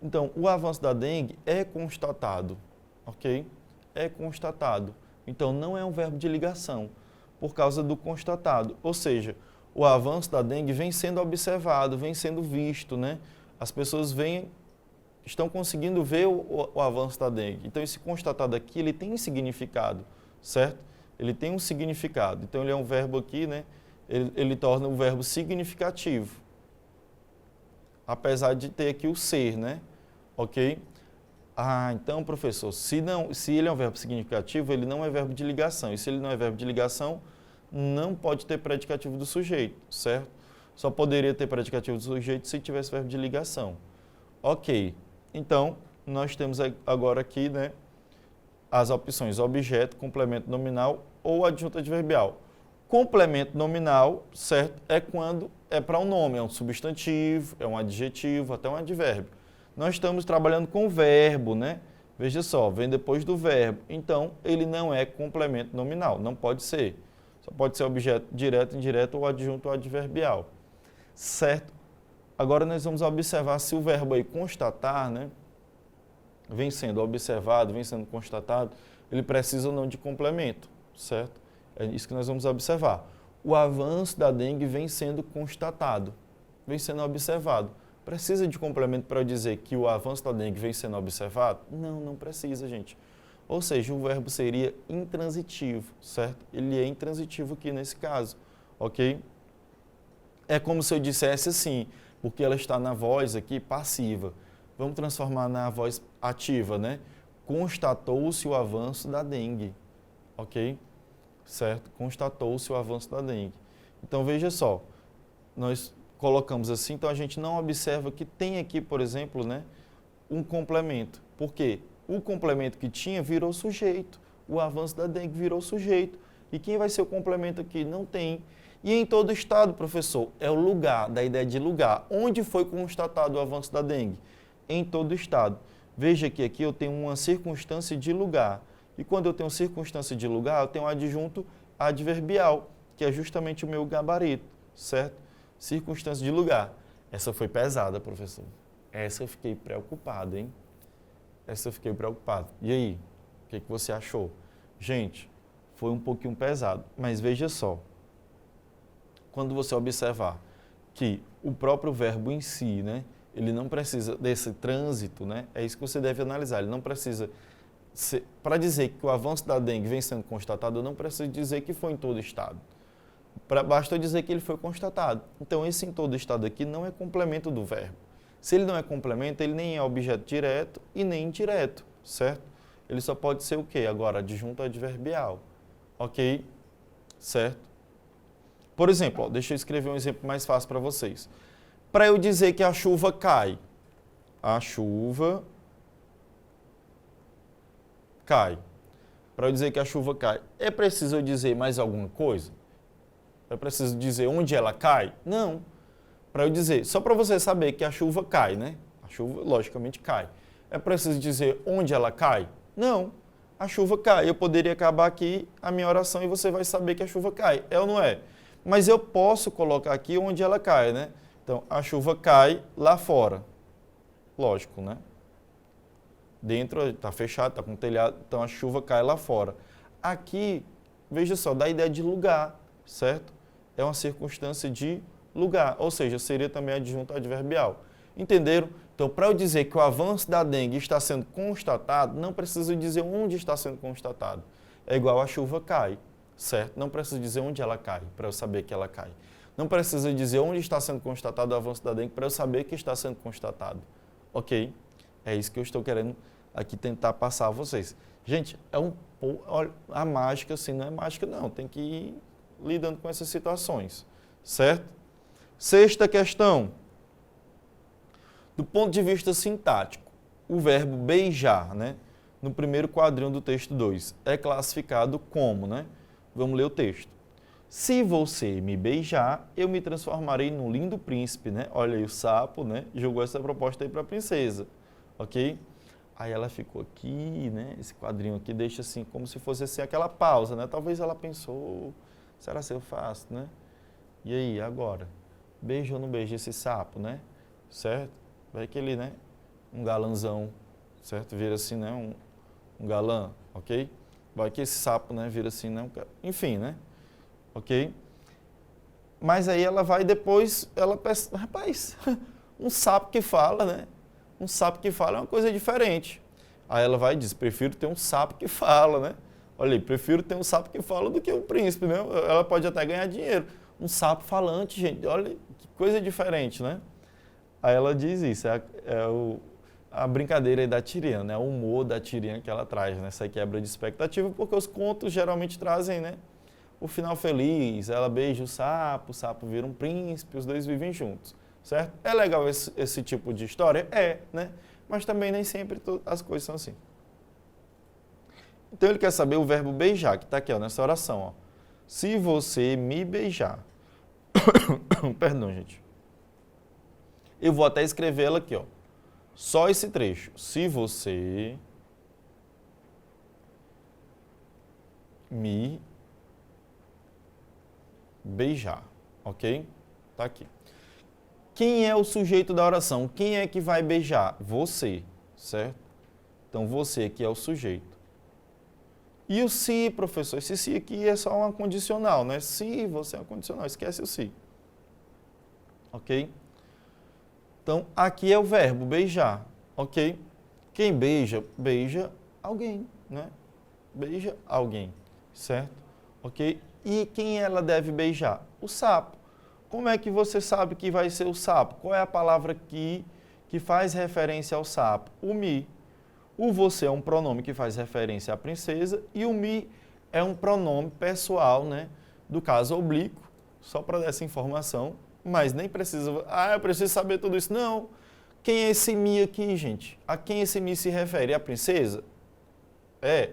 Então, o avanço da dengue é constatado, ok? É constatado. Então, não é um verbo de ligação, por causa do constatado. Ou seja, o avanço da dengue vem sendo observado, vem sendo visto, né? As pessoas estão conseguindo ver o avanço da dengue. Então, esse constatado aqui, ele tem um significado, certo? Ele tem um significado. Então, ele é um verbo aqui, né? Ele torna o verbo significativo. Apesar de ter aqui o ser, né? Ok? Ah, então, professor, se ele é um verbo significativo, ele não é verbo de ligação. E se ele não é verbo de ligação, não pode ter predicativo do sujeito, certo? Só poderia ter predicativo do sujeito se tivesse verbo de ligação. Ok, então, nós temos agora aqui, né, as opções objeto, complemento nominal ou adjunto adverbial. Complemento nominal, certo, é quando é para um nome, é um substantivo, é um adjetivo, até um advérbio. Nós estamos trabalhando com verbo, né? Veja só, vem depois do verbo. Então, ele não é complemento nominal, não pode ser. Só pode ser objeto direto, indireto ou adjunto adverbial. Certo? Agora nós vamos observar se o verbo aí constatar, né? Vem sendo observado, vem sendo constatado, ele precisa ou não de complemento, certo? É isso que nós vamos observar. O avanço da dengue vem sendo constatado, vem sendo observado. Precisa de complemento para eu dizer que o avanço da dengue vem sendo observado? Não, não precisa, gente. Ou seja, o verbo seria intransitivo, certo? Ele é intransitivo aqui nesse caso, ok? É como se eu dissesse assim, porque ela está na voz aqui passiva. Vamos transformar na voz ativa, né? Constatou-se o avanço da dengue, ok? Certo? Constatou-se o avanço da dengue. Então, veja só, nós colocamos assim, então a gente não observa que tem aqui, por exemplo, né, um complemento. Por quê? O complemento que tinha virou sujeito. O avanço da dengue virou sujeito. E quem vai ser o complemento aqui? Não tem. E em todo estado, professor, é o lugar, da ideia de lugar. Onde foi constatado o avanço da dengue? Em todo estado. Veja que aqui eu tenho uma circunstância de lugar. E quando eu tenho circunstância de lugar, eu tenho um adjunto adverbial, que é justamente o meu gabarito, certo? Circunstância de lugar. Essa foi pesada, professor. Essa eu fiquei preocupado, hein? Essa eu fiquei preocupado. E aí, o que você achou? Gente, foi um pouquinho pesado, mas veja só. Quando você observar que o próprio verbo em si, né, ele não precisa desse trânsito, né, é isso que você deve analisar. Ele não precisa, para dizer que o avanço da dengue vem sendo constatado, eu não preciso dizer que foi em todo estado. Basta eu dizer que ele foi constatado. Então, esse em todo estado aqui não é complemento do verbo. Se ele não é complemento, ele nem é objeto direto e nem indireto, certo? Ele só pode ser o quê? Agora, adjunto adverbial, ok? Certo? Por exemplo, ó, deixa eu escrever um exemplo mais fácil para vocês. Para eu dizer que a chuva cai, a chuva cai. Para eu dizer que a chuva cai, é preciso eu dizer mais alguma coisa? É preciso dizer onde ela cai? Não. Para eu dizer, só para você saber que a chuva cai, né? A chuva, logicamente, cai. É preciso dizer onde ela cai? Não. A chuva cai. Eu poderia acabar aqui a minha oração e você vai saber que a chuva cai. É ou não é? Mas eu posso colocar aqui onde ela cai, né? Então, a chuva cai lá fora. Lógico, né? Dentro está fechado, está com telhado, então a chuva cai lá fora. Aqui, veja só, dá a ideia de lugar, certo? É uma circunstância de lugar, ou seja, seria também adjunto adverbial. Entenderam? Então, para eu dizer que o avanço da dengue está sendo constatado, não preciso dizer onde está sendo constatado. É igual a chuva cai, certo? Não preciso dizer onde ela cai, para eu saber que ela cai. Não preciso dizer onde está sendo constatado o avanço da dengue, para eu saber que está sendo constatado. Ok? É isso que eu estou querendo aqui tentar passar a vocês. Gente, olha, a mágica assim não é mágica não, tem que ir lidando com essas situações, certo? Sexta questão. Do ponto de vista sintático, o verbo beijar, né, no primeiro quadrinho do texto 2, é classificado como, né? Vamos ler o texto. Se você me beijar, eu me transformarei num lindo príncipe, né? Olha aí o sapo, né? Jogou essa proposta aí para a princesa, ok? Aí ela ficou aqui, né? Esse quadrinho aqui deixa assim, como se fosse assim aquela pausa, né? Talvez ela pensou, será que eu faço, né? E aí, agora? Beijo ou não beijo esse sapo, né? Certo? Vai que ele, né? Um galanzão, certo? Vira assim, né? Um galã, ok? Vai que esse sapo, né? Vira assim, né? Enfim, né? Ok? Mas aí ela vai depois, ela pensa, rapaz, um sapo que fala, né? Um sapo que fala é uma coisa diferente. Aí ela vai e diz, prefiro ter um sapo que fala, né? Olha aí, prefiro ter um sapo que fala do que um príncipe, né? Ela pode até ganhar dinheiro. Um sapo falante, gente, olha que coisa diferente, né? Aí ela diz isso, a brincadeira aí da tirinha, né? O humor da tirinha que ela traz, né? Essa quebra de expectativa, porque os contos geralmente trazem, né? O final feliz, ela beija o sapo vira um príncipe, os dois vivem juntos, certo? É legal esse tipo de história? É, né? Mas também nem sempre as coisas são assim. Então ele quer saber o verbo beijar, que está aqui ó, nessa oração. Ó. Se você me beijar. Perdão, gente. Eu vou até escrever ela aqui, ó. Só esse trecho. Se você me beijar, ok? Tá aqui. Quem é o sujeito da oração? Quem é que vai beijar? Você, certo? Então você aqui é o sujeito. E o se, professor? Esse se aqui é só uma condicional, né? Se você é uma condicional, esquece o se. Ok? Então, aqui é o verbo beijar, ok? Quem beija, beija alguém, né? Beija alguém, certo? Ok? E quem ela deve beijar? O sapo. Como é que você sabe que vai ser o sapo? Qual é a palavra aqui que faz referência ao sapo? O me. O você é um pronome que faz referência à princesa e o me é um pronome pessoal, né? Do caso oblíquo, só para dar essa informação, mas nem precisa... eu preciso saber tudo isso. Não. Quem é esse me aqui, gente? A quem esse me se refere? É a princesa?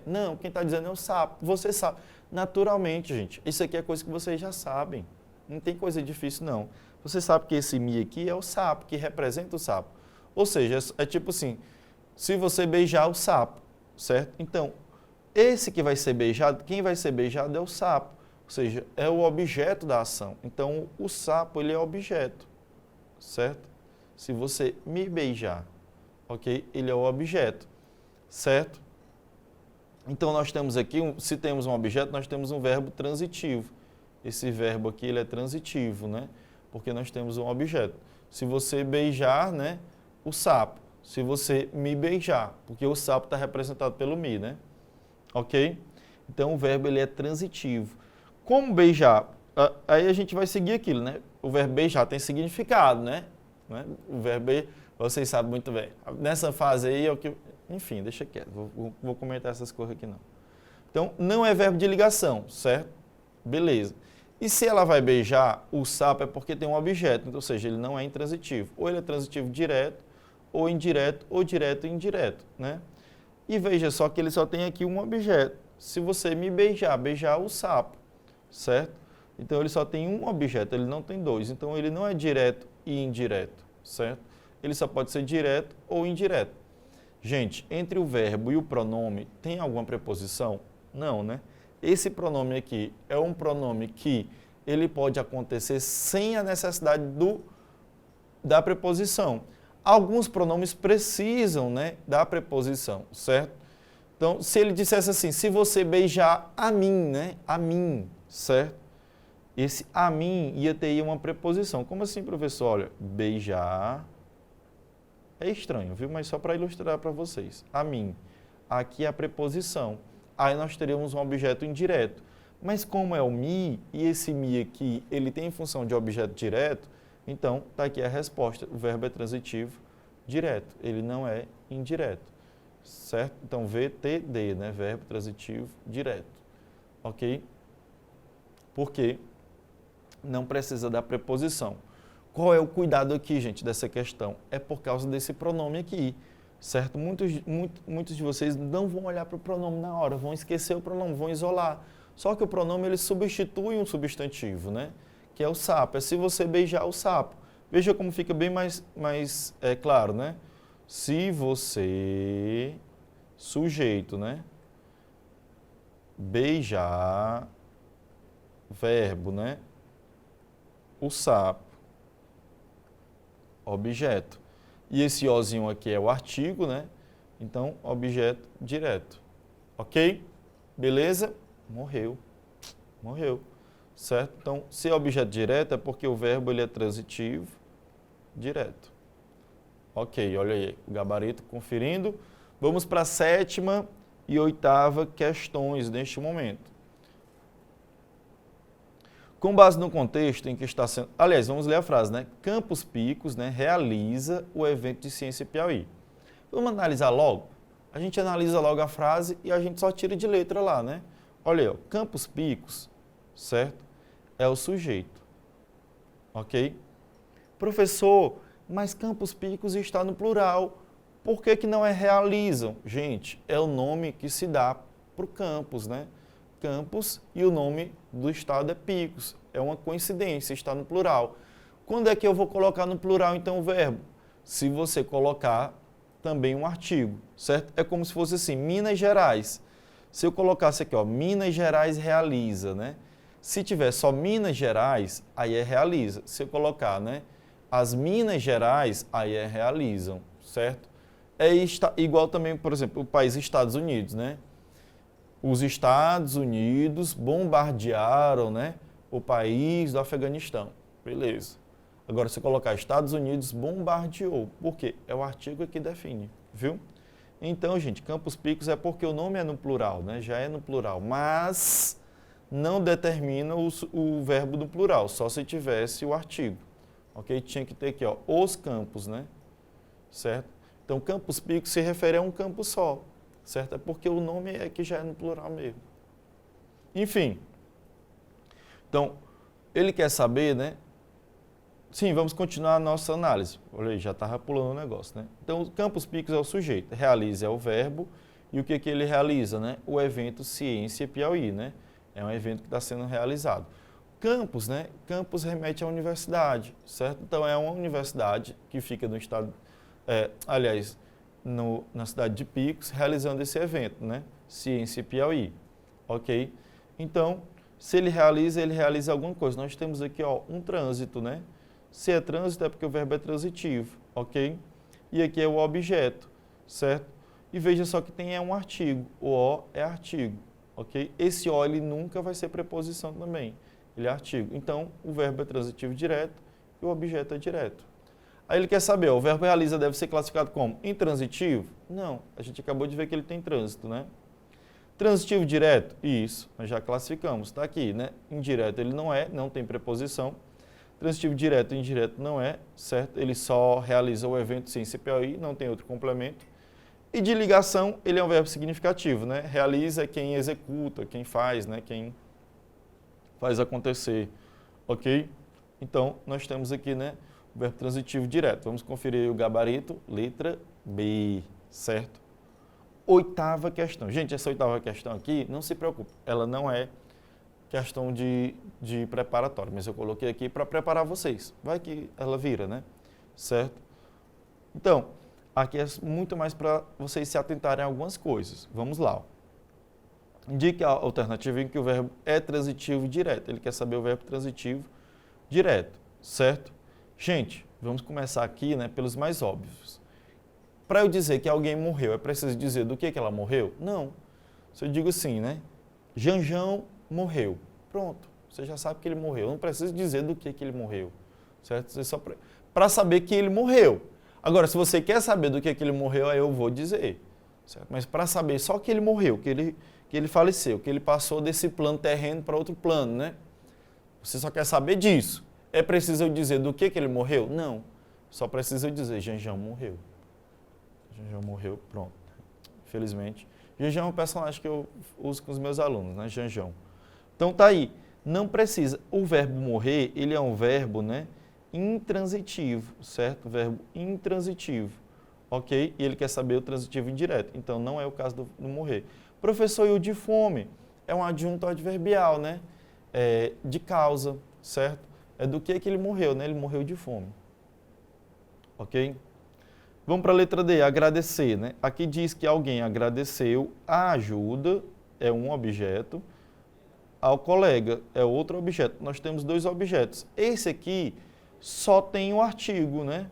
Não, quem está dizendo é o sapo. Você sabe. Naturalmente, gente, isso aqui é coisa que vocês já sabem. Não tem coisa difícil, não. Você sabe que esse me aqui é o sapo, que representa o sapo. Ou seja, é tipo assim, se você beijar o sapo, certo? Então, esse que vai ser beijado, quem vai ser beijado é o sapo. Ou seja, é o objeto da ação. Então, o sapo, ele é objeto, certo? Se você me beijar, ok? Ele é o objeto, certo? Então, nós temos aqui, se temos um objeto, nós temos um verbo transitivo. Esse verbo aqui, ele é transitivo, né? Porque nós temos um objeto. Se você beijar, né? O sapo. Se você me beijar, porque o sapo está representado pelo me, né? Ok? Então, o verbo, ele é transitivo. Como beijar? Aí a gente vai seguir aquilo, né? O verbo beijar tem significado, né? O verbo beijar, vocês sabem muito bem. Nessa fase aí é o que... Enfim, deixa quieto, vou comentar essas coisas aqui não. Então, não é verbo de ligação, certo? Beleza. E se ela vai beijar o sapo é porque tem um objeto, ou seja, ele não é intransitivo. Ou ele é transitivo direto, ou indireto, ou direto e indireto, né? E veja só que ele só tem aqui um objeto. Se você me beijar, beijar o sapo, certo? Então, ele só tem um objeto, ele não tem dois. Então, ele não é direto e indireto, certo? Ele só pode ser direto ou indireto. Gente, entre o verbo e o pronome, tem alguma preposição? Não, né? Esse pronome aqui é um pronome que ele pode acontecer sem a necessidade da preposição. Alguns pronomes precisam, né, da preposição, certo? Então, se ele dissesse assim, se você beijar a mim, né, a mim, certo? Esse a mim ia ter aí uma preposição. Como assim, professor? Olha, beijar... É estranho, viu? Mas só para ilustrar para vocês. A mim. Aqui é a preposição. Aí nós teríamos um objeto indireto. Mas como é o me, e esse me aqui, ele tem função de objeto direto, então está aqui a resposta. O verbo é transitivo direto. Ele não é indireto. Certo? Então, VTD, né? Verbo transitivo direto. Ok? Porque não precisa da preposição. Qual é o cuidado aqui, gente, dessa questão? É por causa desse pronome aqui, certo? Muitos de vocês não vão olhar para o pronome na hora, vão esquecer o pronome, vão isolar. Só que o pronome, ele substitui um substantivo, né? Que é o sapo. É se você beijar o sapo. Veja como fica bem mais claro, né? Se você, sujeito, né? Beijar, verbo, né? O sapo. Objeto. E esse ozinho aqui é o artigo, né? Então, objeto direto. Ok? Beleza? Morreu. Morreu. Certo? Então, se é objeto direto é porque o verbo ele é transitivo direto. Ok, olha aí, o gabarito conferindo. Vamos para a 7ª e 8ª questões neste momento. Com base no contexto em que está sendo... Aliás, vamos ler a frase, né? Campos Picos, né, realiza o evento de Ciência Piauí. Vamos analisar logo? A gente analisa logo a frase e a gente só tira de letra lá, né? Olha aí, ó, Campos Picos, certo? É o sujeito, ok? Professor, mas Campos Picos está no plural. Por que que não é realizam? Gente, é o nome que se dá para o campus, né? Campos e o nome do estado é Picos. É uma coincidência, está no plural. Quando é que eu vou colocar no plural, então, o verbo? Se você colocar também um artigo, certo? É como se fosse assim, Minas Gerais. Se eu colocasse aqui, ó, Minas Gerais realiza, né? Se tiver só Minas Gerais, aí é realiza. Se eu colocar, né, as Minas Gerais, aí é realizam, certo? É igual também, por exemplo, o país Estados Unidos, né? Os Estados Unidos bombardearam, né, o país do Afeganistão. Beleza. Agora, se eu colocar Estados Unidos bombardeou, por quê? É o artigo que define, viu? Então, gente, Campos Picos é porque o nome é no plural, né? Já é no plural, mas não determina o verbo do plural, só se tivesse o artigo, ok? Tinha que ter aqui, ó, os campos, né? Certo? Então, Campos Picos se refere a um campo só, certo? É porque o nome é que já é no plural mesmo. Enfim, então, ele quer saber, né? Sim, vamos continuar a nossa análise. Olha aí, já estava pulando o negócio, né? Então, Campos Picos é o sujeito, realiza é o verbo, e o que ele realiza, né? O evento Ciência Piauí, né? É um evento que está sendo realizado. Campus, né? Campus remete à universidade, certo? Então, é uma universidade que fica no estado, na cidade de Picos, realizando esse evento, né? Ciência Piauí, ok? Então, se ele realiza alguma coisa. Nós temos aqui, ó, um trânsito, né? Se é trânsito é porque o verbo é transitivo, ok? E aqui é o objeto, certo? E veja só que tem um artigo, o O é artigo, ok? Esse O ele nunca vai ser preposição também, ele é artigo. Então, o verbo é transitivo direto e o objeto é direto. Aí ele quer saber, ó, o verbo realiza deve ser classificado como intransitivo? Não, a gente acabou de ver que ele tem trânsito, né? Transitivo direto? Isso, nós já classificamos, está aqui, né? Indireto ele não é, não tem preposição. Transitivo direto e indireto não é, certo? Ele só realiza o evento Ciência Piauí, não tem outro complemento. E de ligação, ele é um verbo significativo, né? Realiza é quem executa, quem faz, né? Quem faz acontecer, ok? Então, nós temos aqui, né, o verbo transitivo direto. Vamos conferir o gabarito, letra B, certo? Oitava questão. Gente, essa oitava questão aqui, não se preocupe, ela não é questão de preparatório, mas eu coloquei aqui para preparar vocês. Vai que ela vira, né? Certo? Então, aqui é muito mais para vocês se atentarem a algumas coisas. Vamos lá. Ó. Indique a alternativa em que o verbo é transitivo direto. Ele quer saber o verbo transitivo direto, certo? Gente, vamos começar aqui, né, pelos mais óbvios. Para eu dizer que alguém morreu, é preciso dizer do que ela morreu? Não. Se eu digo assim, né? Janjão morreu. Pronto, você já sabe que ele morreu. Não precisa dizer do que ele morreu, certo? Você só para saber que ele morreu. Agora, se você quer saber do que ele morreu, aí eu vou dizer, certo? Mas para saber só que ele morreu, que ele faleceu, que ele passou desse plano terreno para outro plano, né? Você só quer saber disso. É preciso eu dizer do que ele morreu? Não. Só precisa eu dizer, Janjão morreu. Janjão morreu, pronto. Infelizmente. Janjão é um personagem que eu uso com os meus alunos, né? Janjão. Então tá aí, não precisa. O verbo morrer, ele é um verbo, né, intransitivo, certo? Verbo intransitivo, ok? E ele quer saber o transitivo indireto, então não é o caso do morrer. Professor, e o de fome? É um adjunto adverbial, né? De causa, certo? É do que ele morreu, né? Ele morreu de fome, ok? Vamos para a letra D, agradecer, né? Aqui diz que alguém agradeceu a ajuda, é um objeto, ao colega, é outro objeto. Nós temos dois objetos. Esse aqui só tem o artigo, né?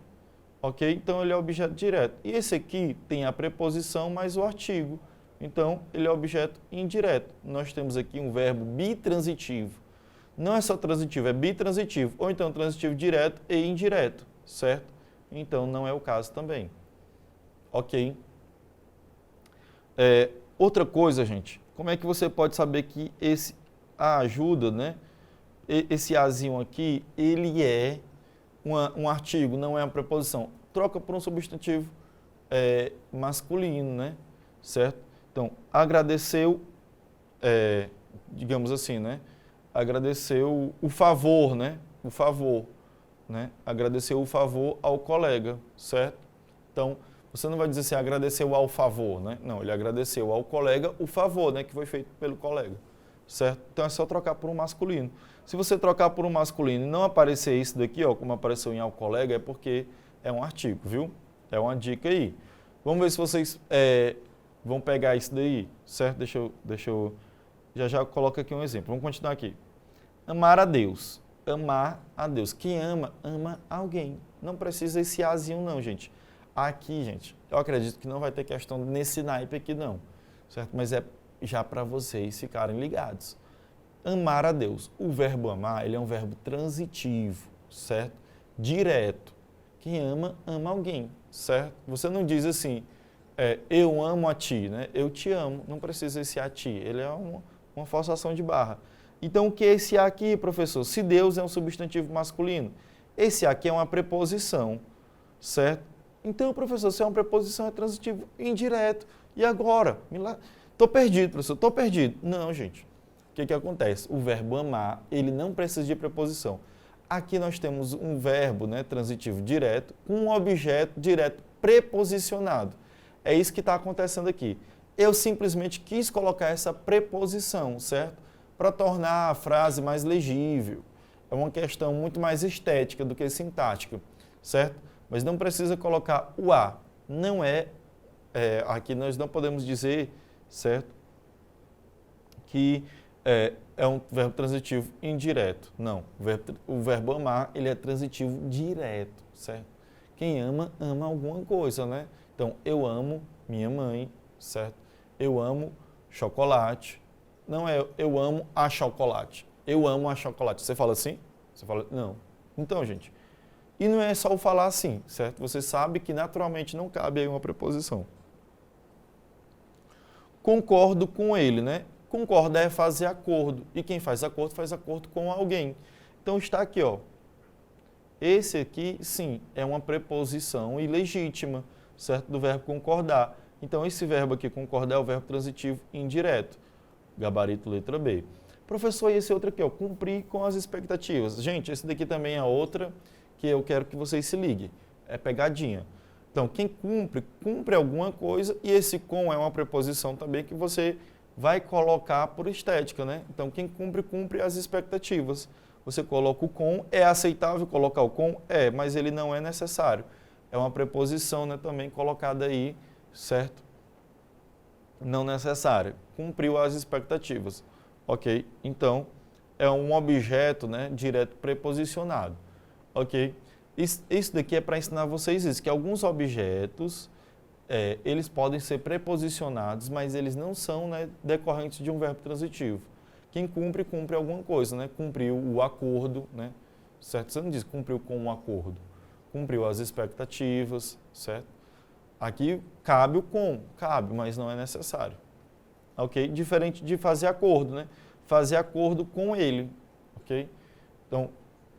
Ok? Então, ele é objeto direto. E esse aqui tem a preposição mais o artigo. Então, ele é objeto indireto. Nós temos aqui um verbo bitransitivo. Não é só transitivo, é bitransitivo. Ou então, transitivo direto e indireto, certo? Então, não é o caso também. Ok? Outra coisa, gente. Como é que você pode saber que a ajuda, né? Esse azinho aqui, ele é um artigo, não é uma preposição. Troca por um substantivo masculino, né? Certo? Então, agradeceu, digamos assim, né? Agradeceu o favor, né? O favor, né? Agradeceu o favor ao colega, certo? Então, você não vai dizer assim, agradeceu ao favor, né? Não, ele agradeceu ao colega o favor, né? Que foi feito pelo colega, certo? Então, é só trocar por um masculino. Se você trocar por um masculino e não aparecer isso daqui, ó, como apareceu em ao colega, é porque é um artigo, viu? É uma dica aí. Vamos ver se vocês vão pegar isso daí, certo? Deixa eu já coloco aqui um exemplo. Vamos continuar aqui. Amar a Deus. Amar a Deus. Quem ama, ama alguém. Não precisa esse azinho não, gente. Aqui, gente, eu acredito que não vai ter questão nesse naipe aqui não, certo? Mas é já para vocês ficarem ligados. Amar a Deus. O verbo amar, ele é um verbo transitivo, certo? Direto. Quem ama, ama alguém, certo? Você não diz assim, eu amo a ti, né? Eu te amo. Não precisa esse a ti. Ele é uma forçação de barra. Então, o que é esse a aqui, professor? Se Deus é um substantivo masculino, esse a aqui é uma preposição, certo? Então, professor, se é uma preposição, é transitivo indireto. E agora? Estou perdido, professor, estou perdido. Não, gente. O que acontece? O verbo amar, ele não precisa de preposição. Aqui nós temos um verbo, né, transitivo direto com um objeto direto preposicionado. É isso que está acontecendo aqui. Eu simplesmente quis colocar essa preposição, certo? Para tornar a frase mais legível. É uma questão muito mais estética do que sintática, certo? Mas não precisa colocar o a. Não aqui nós não podemos dizer, certo? Que é um verbo transitivo indireto. Não. O verbo amar, ele é transitivo direto, certo? Quem ama, ama alguma coisa, né? Então, eu amo minha mãe, certo? Eu amo chocolate. Não é eu amo a chocolate. Eu amo a chocolate. Você fala assim? Você fala, não. Então, gente, e não é só o falar assim, certo? Você sabe que naturalmente não cabe aí uma preposição. Concordo com ele, né? Concordar é fazer acordo. E quem faz acordo com alguém. Então está aqui, ó. Esse aqui, sim, é uma preposição ilegítima, certo? Do verbo concordar. Então esse verbo aqui, concordar, é o verbo transitivo indireto. Gabarito letra B. Professor, e esse outro aqui, ó, cumprir com as expectativas. Gente, esse daqui também é outra que eu quero que vocês se liguem. É pegadinha. Então, quem cumpre, cumpre alguma coisa, e esse com é uma preposição também que você vai colocar por estética, né? Então, quem cumpre, cumpre as expectativas. Você coloca o com, é aceitável colocar o com? É, mas ele não é necessário. É uma preposição, né, também colocada aí, certo? Não necessária. Cumpriu as expectativas. Ok? Então, é um objeto, né, direto preposicionado. Ok? Isso daqui é para ensinar vocês isso, que alguns objetos, eles podem ser preposicionados, mas eles não são, né, decorrentes de um verbo transitivo. Quem cumpre, cumpre alguma coisa, né? Cumpriu o acordo, né? Certo? Você não diz cumpriu com um acordo. Cumpriu as expectativas, certo? Aqui cabe o com, cabe, mas não é necessário. Ok? Diferente de fazer acordo, né? Fazer acordo com ele, ok? Então,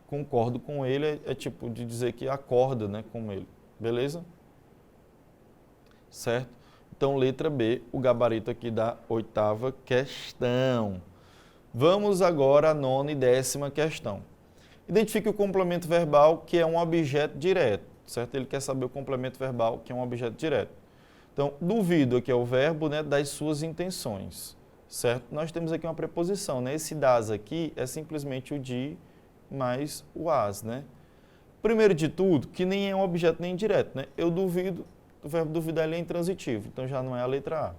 concordo com ele é tipo de dizer que acorda, né, com ele. Beleza? Certo? Então, letra B, o gabarito aqui da 8ª questão. Vamos agora à 9ª e 10ª questão. Identifique o complemento verbal, que é um objeto direto, certo? Ele quer saber o complemento verbal, que é um objeto direto. Então, duvido aqui é o verbo, né, das suas intenções, certo? Nós temos aqui uma preposição, né? Esse das aqui é simplesmente o de mais o as, né? Primeiro de tudo, que nem é um objeto nem direto, né? Eu duvido, o verbo duvidar ele é intransitivo, então já não é a letra A.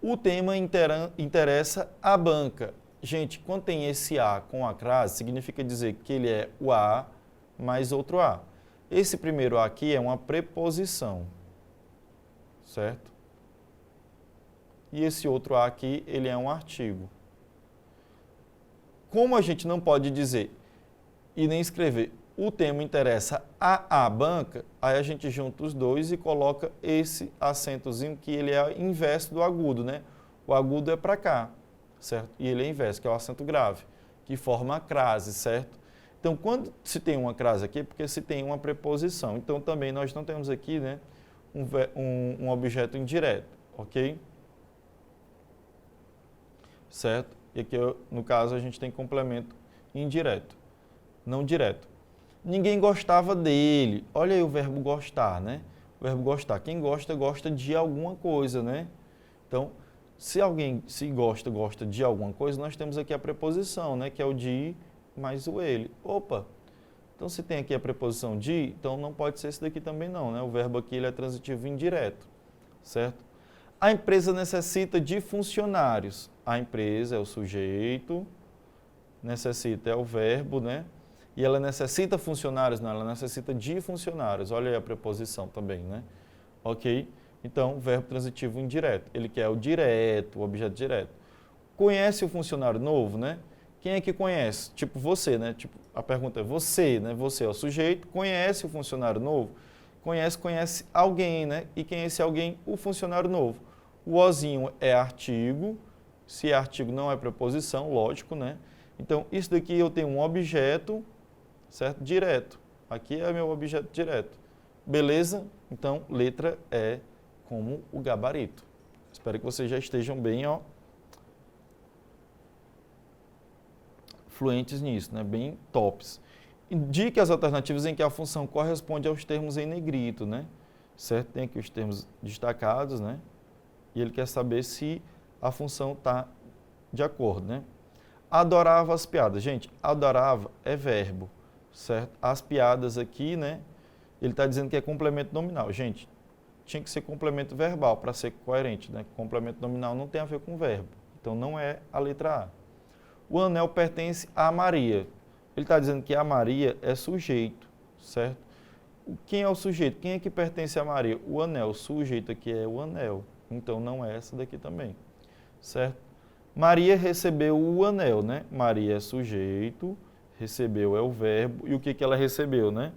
O tema interessa a banca. Gente, quando tem esse A com a crase, significa dizer que ele é o A mais outro A. Esse primeiro A aqui é uma preposição, certo? E esse outro A aqui, ele é um artigo. Como a gente não pode dizer e nem escrever o tema interessa a banca, aí a gente junta os dois e coloca esse acentozinho que ele é inverso do agudo, né? O agudo é para cá, certo? E ele é inverso, que é o acento grave, que forma a crase, certo? Então, quando se tem uma crase aqui, é porque se tem uma preposição. Então, também nós não temos aqui, né, um objeto indireto, ok? Certo? E aqui, no caso, a gente tem complemento indireto, não direto. Ninguém gostava dele. Olha aí o verbo gostar, né? O verbo gostar. Quem gosta, gosta de alguma coisa, né? Então, se alguém gosta, gosta de alguma coisa, nós temos aqui a preposição, né? Que é o de mais o ele. Opa! Então, se tem aqui a preposição de, então não pode ser esse daqui também não, né? O verbo aqui ele é transitivo indireto, certo? A empresa necessita de funcionários. A empresa é o sujeito, necessita é o verbo, né? E ela necessita funcionários? Não, ela necessita de funcionários. Olha aí a preposição também, né? Ok? Então, verbo transitivo indireto. Ele quer o direto, o objeto direto. Conhece o funcionário novo, né? Quem é que conhece? Tipo você, né? Tipo, a pergunta é você, né? Você é o sujeito, conhece o funcionário novo? Conhece alguém, né? E quem é esse alguém? O funcionário novo. O ozinho é artigo. Se é artigo não é preposição, lógico, né? Então, isso daqui eu tenho um objeto, certo? Direto. Aqui é meu objeto direto. Beleza? Então, letra E como o gabarito. Espero que vocês já estejam bem, ó, fluentes nisso, né? Bem tops. Indique as alternativas em que a função corresponde aos termos em negrito, né? Certo? Tem aqui os termos destacados, né? E ele quer saber se a função está de acordo, né? Adorava as piadas. Gente, adorava é verbo, certo? As piadas aqui, né? Ele está dizendo que é complemento nominal. Gente, tinha que ser complemento verbal para ser coerente, né? Complemento nominal não tem a ver com verbo. Então, não é a letra A. O anel pertence a Maria. Ele está dizendo que a Maria é sujeito, certo? Quem é o sujeito? Quem é que pertence a Maria? O anel. O sujeito aqui é o anel. Então, não é essa daqui também, certo? Maria recebeu o anel, né? Maria é sujeito, recebeu é o verbo. E o que que ela recebeu, né?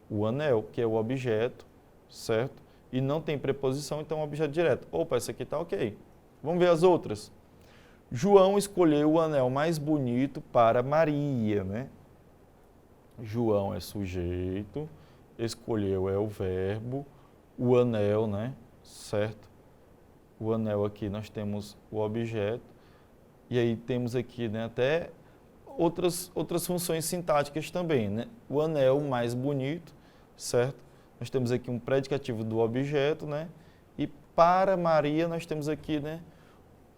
O anel, que é o objeto, certo? E não tem preposição, então é um objeto direto. Opa, essa aqui está ok. Vamos ver as outras. João escolheu o anel mais bonito para Maria, né? João é sujeito, escolheu é o verbo, o anel, né? Certo? O anel aqui nós temos o objeto, e aí temos aqui, né, até outras funções sintáticas também, né? O anel mais bonito, certo? Nós temos aqui um predicativo do objeto, né? E para Maria nós temos aqui, né,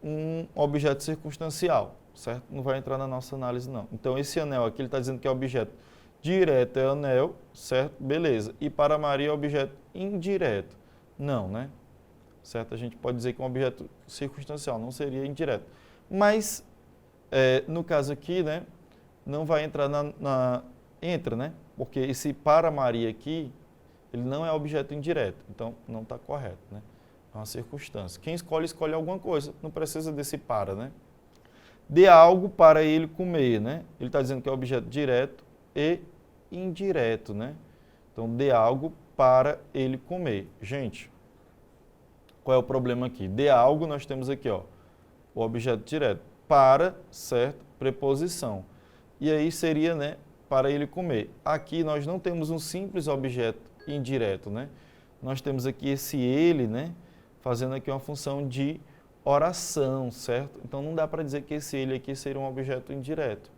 um objeto circunstancial, certo? Não vai entrar na nossa análise, não. Então, esse anel aqui, ele está dizendo que é objeto direto, é anel, certo? Beleza. E para Maria é objeto indireto. Não, né? Certo? A gente pode dizer que é um objeto circunstancial, não seria indireto. Mas, no caso aqui, né, não vai entrar entra, né? Porque esse para Maria aqui, ele não é objeto indireto. Então, não está correto, né? É uma circunstância. Quem escolhe, escolhe alguma coisa. Não precisa desse para, né? Dê algo para ele comer, né? Ele está dizendo que é objeto direto e indireto, né? Então, dê algo para ele comer. Gente, qual é o problema aqui? Dê algo, nós temos aqui, ó, o objeto direto. Para, certo? Preposição. E aí seria, né, para ele comer. Aqui nós não temos um simples objeto indireto, né? Nós temos aqui esse ele, né? Fazendo aqui uma função de oração, certo? Então, não dá para dizer que esse ele aqui seria um objeto indireto,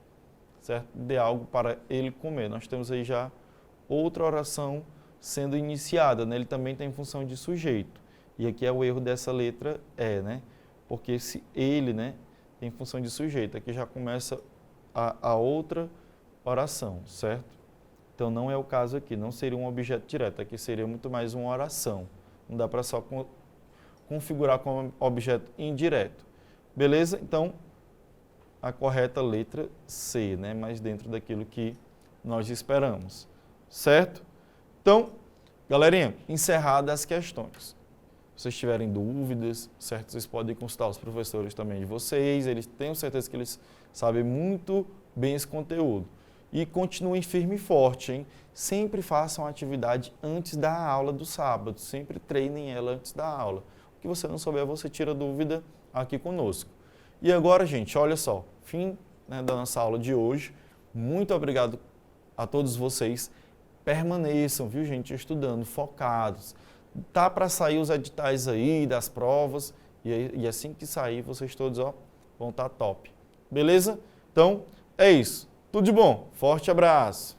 certo? De algo para ele comer. Nós temos aí já outra oração sendo iniciada, né? Ele também tem função de sujeito. E aqui é o erro dessa letra E, né? Porque esse ele, né, tem função de sujeito. Aqui já começa a outra oração, certo? Então, não é o caso aqui. Não seria um objeto direto. Aqui seria muito mais uma oração. Não dá para só configurar como objeto indireto. Beleza? Então, a correta letra C, né? Mais dentro daquilo que nós esperamos. Certo? Então, galerinha, encerradas as questões. Se vocês tiverem dúvidas, certo? Vocês podem consultar os professores também de vocês. Eles tenho certeza que eles sabem muito bem esse conteúdo. E continuem firme e forte, hein? Sempre façam a atividade antes da aula do sábado. Sempre treinem ela antes da aula. O que você não souber, você tira dúvida aqui conosco. E agora, gente, olha só, fim, né, da nossa aula de hoje. Muito obrigado a todos vocês. Permaneçam, viu, gente, estudando, focados. Tá para sair os editais aí das provas e assim que sair vocês todos vão estar top. Beleza? Então é isso. Tudo de bom. Forte abraço.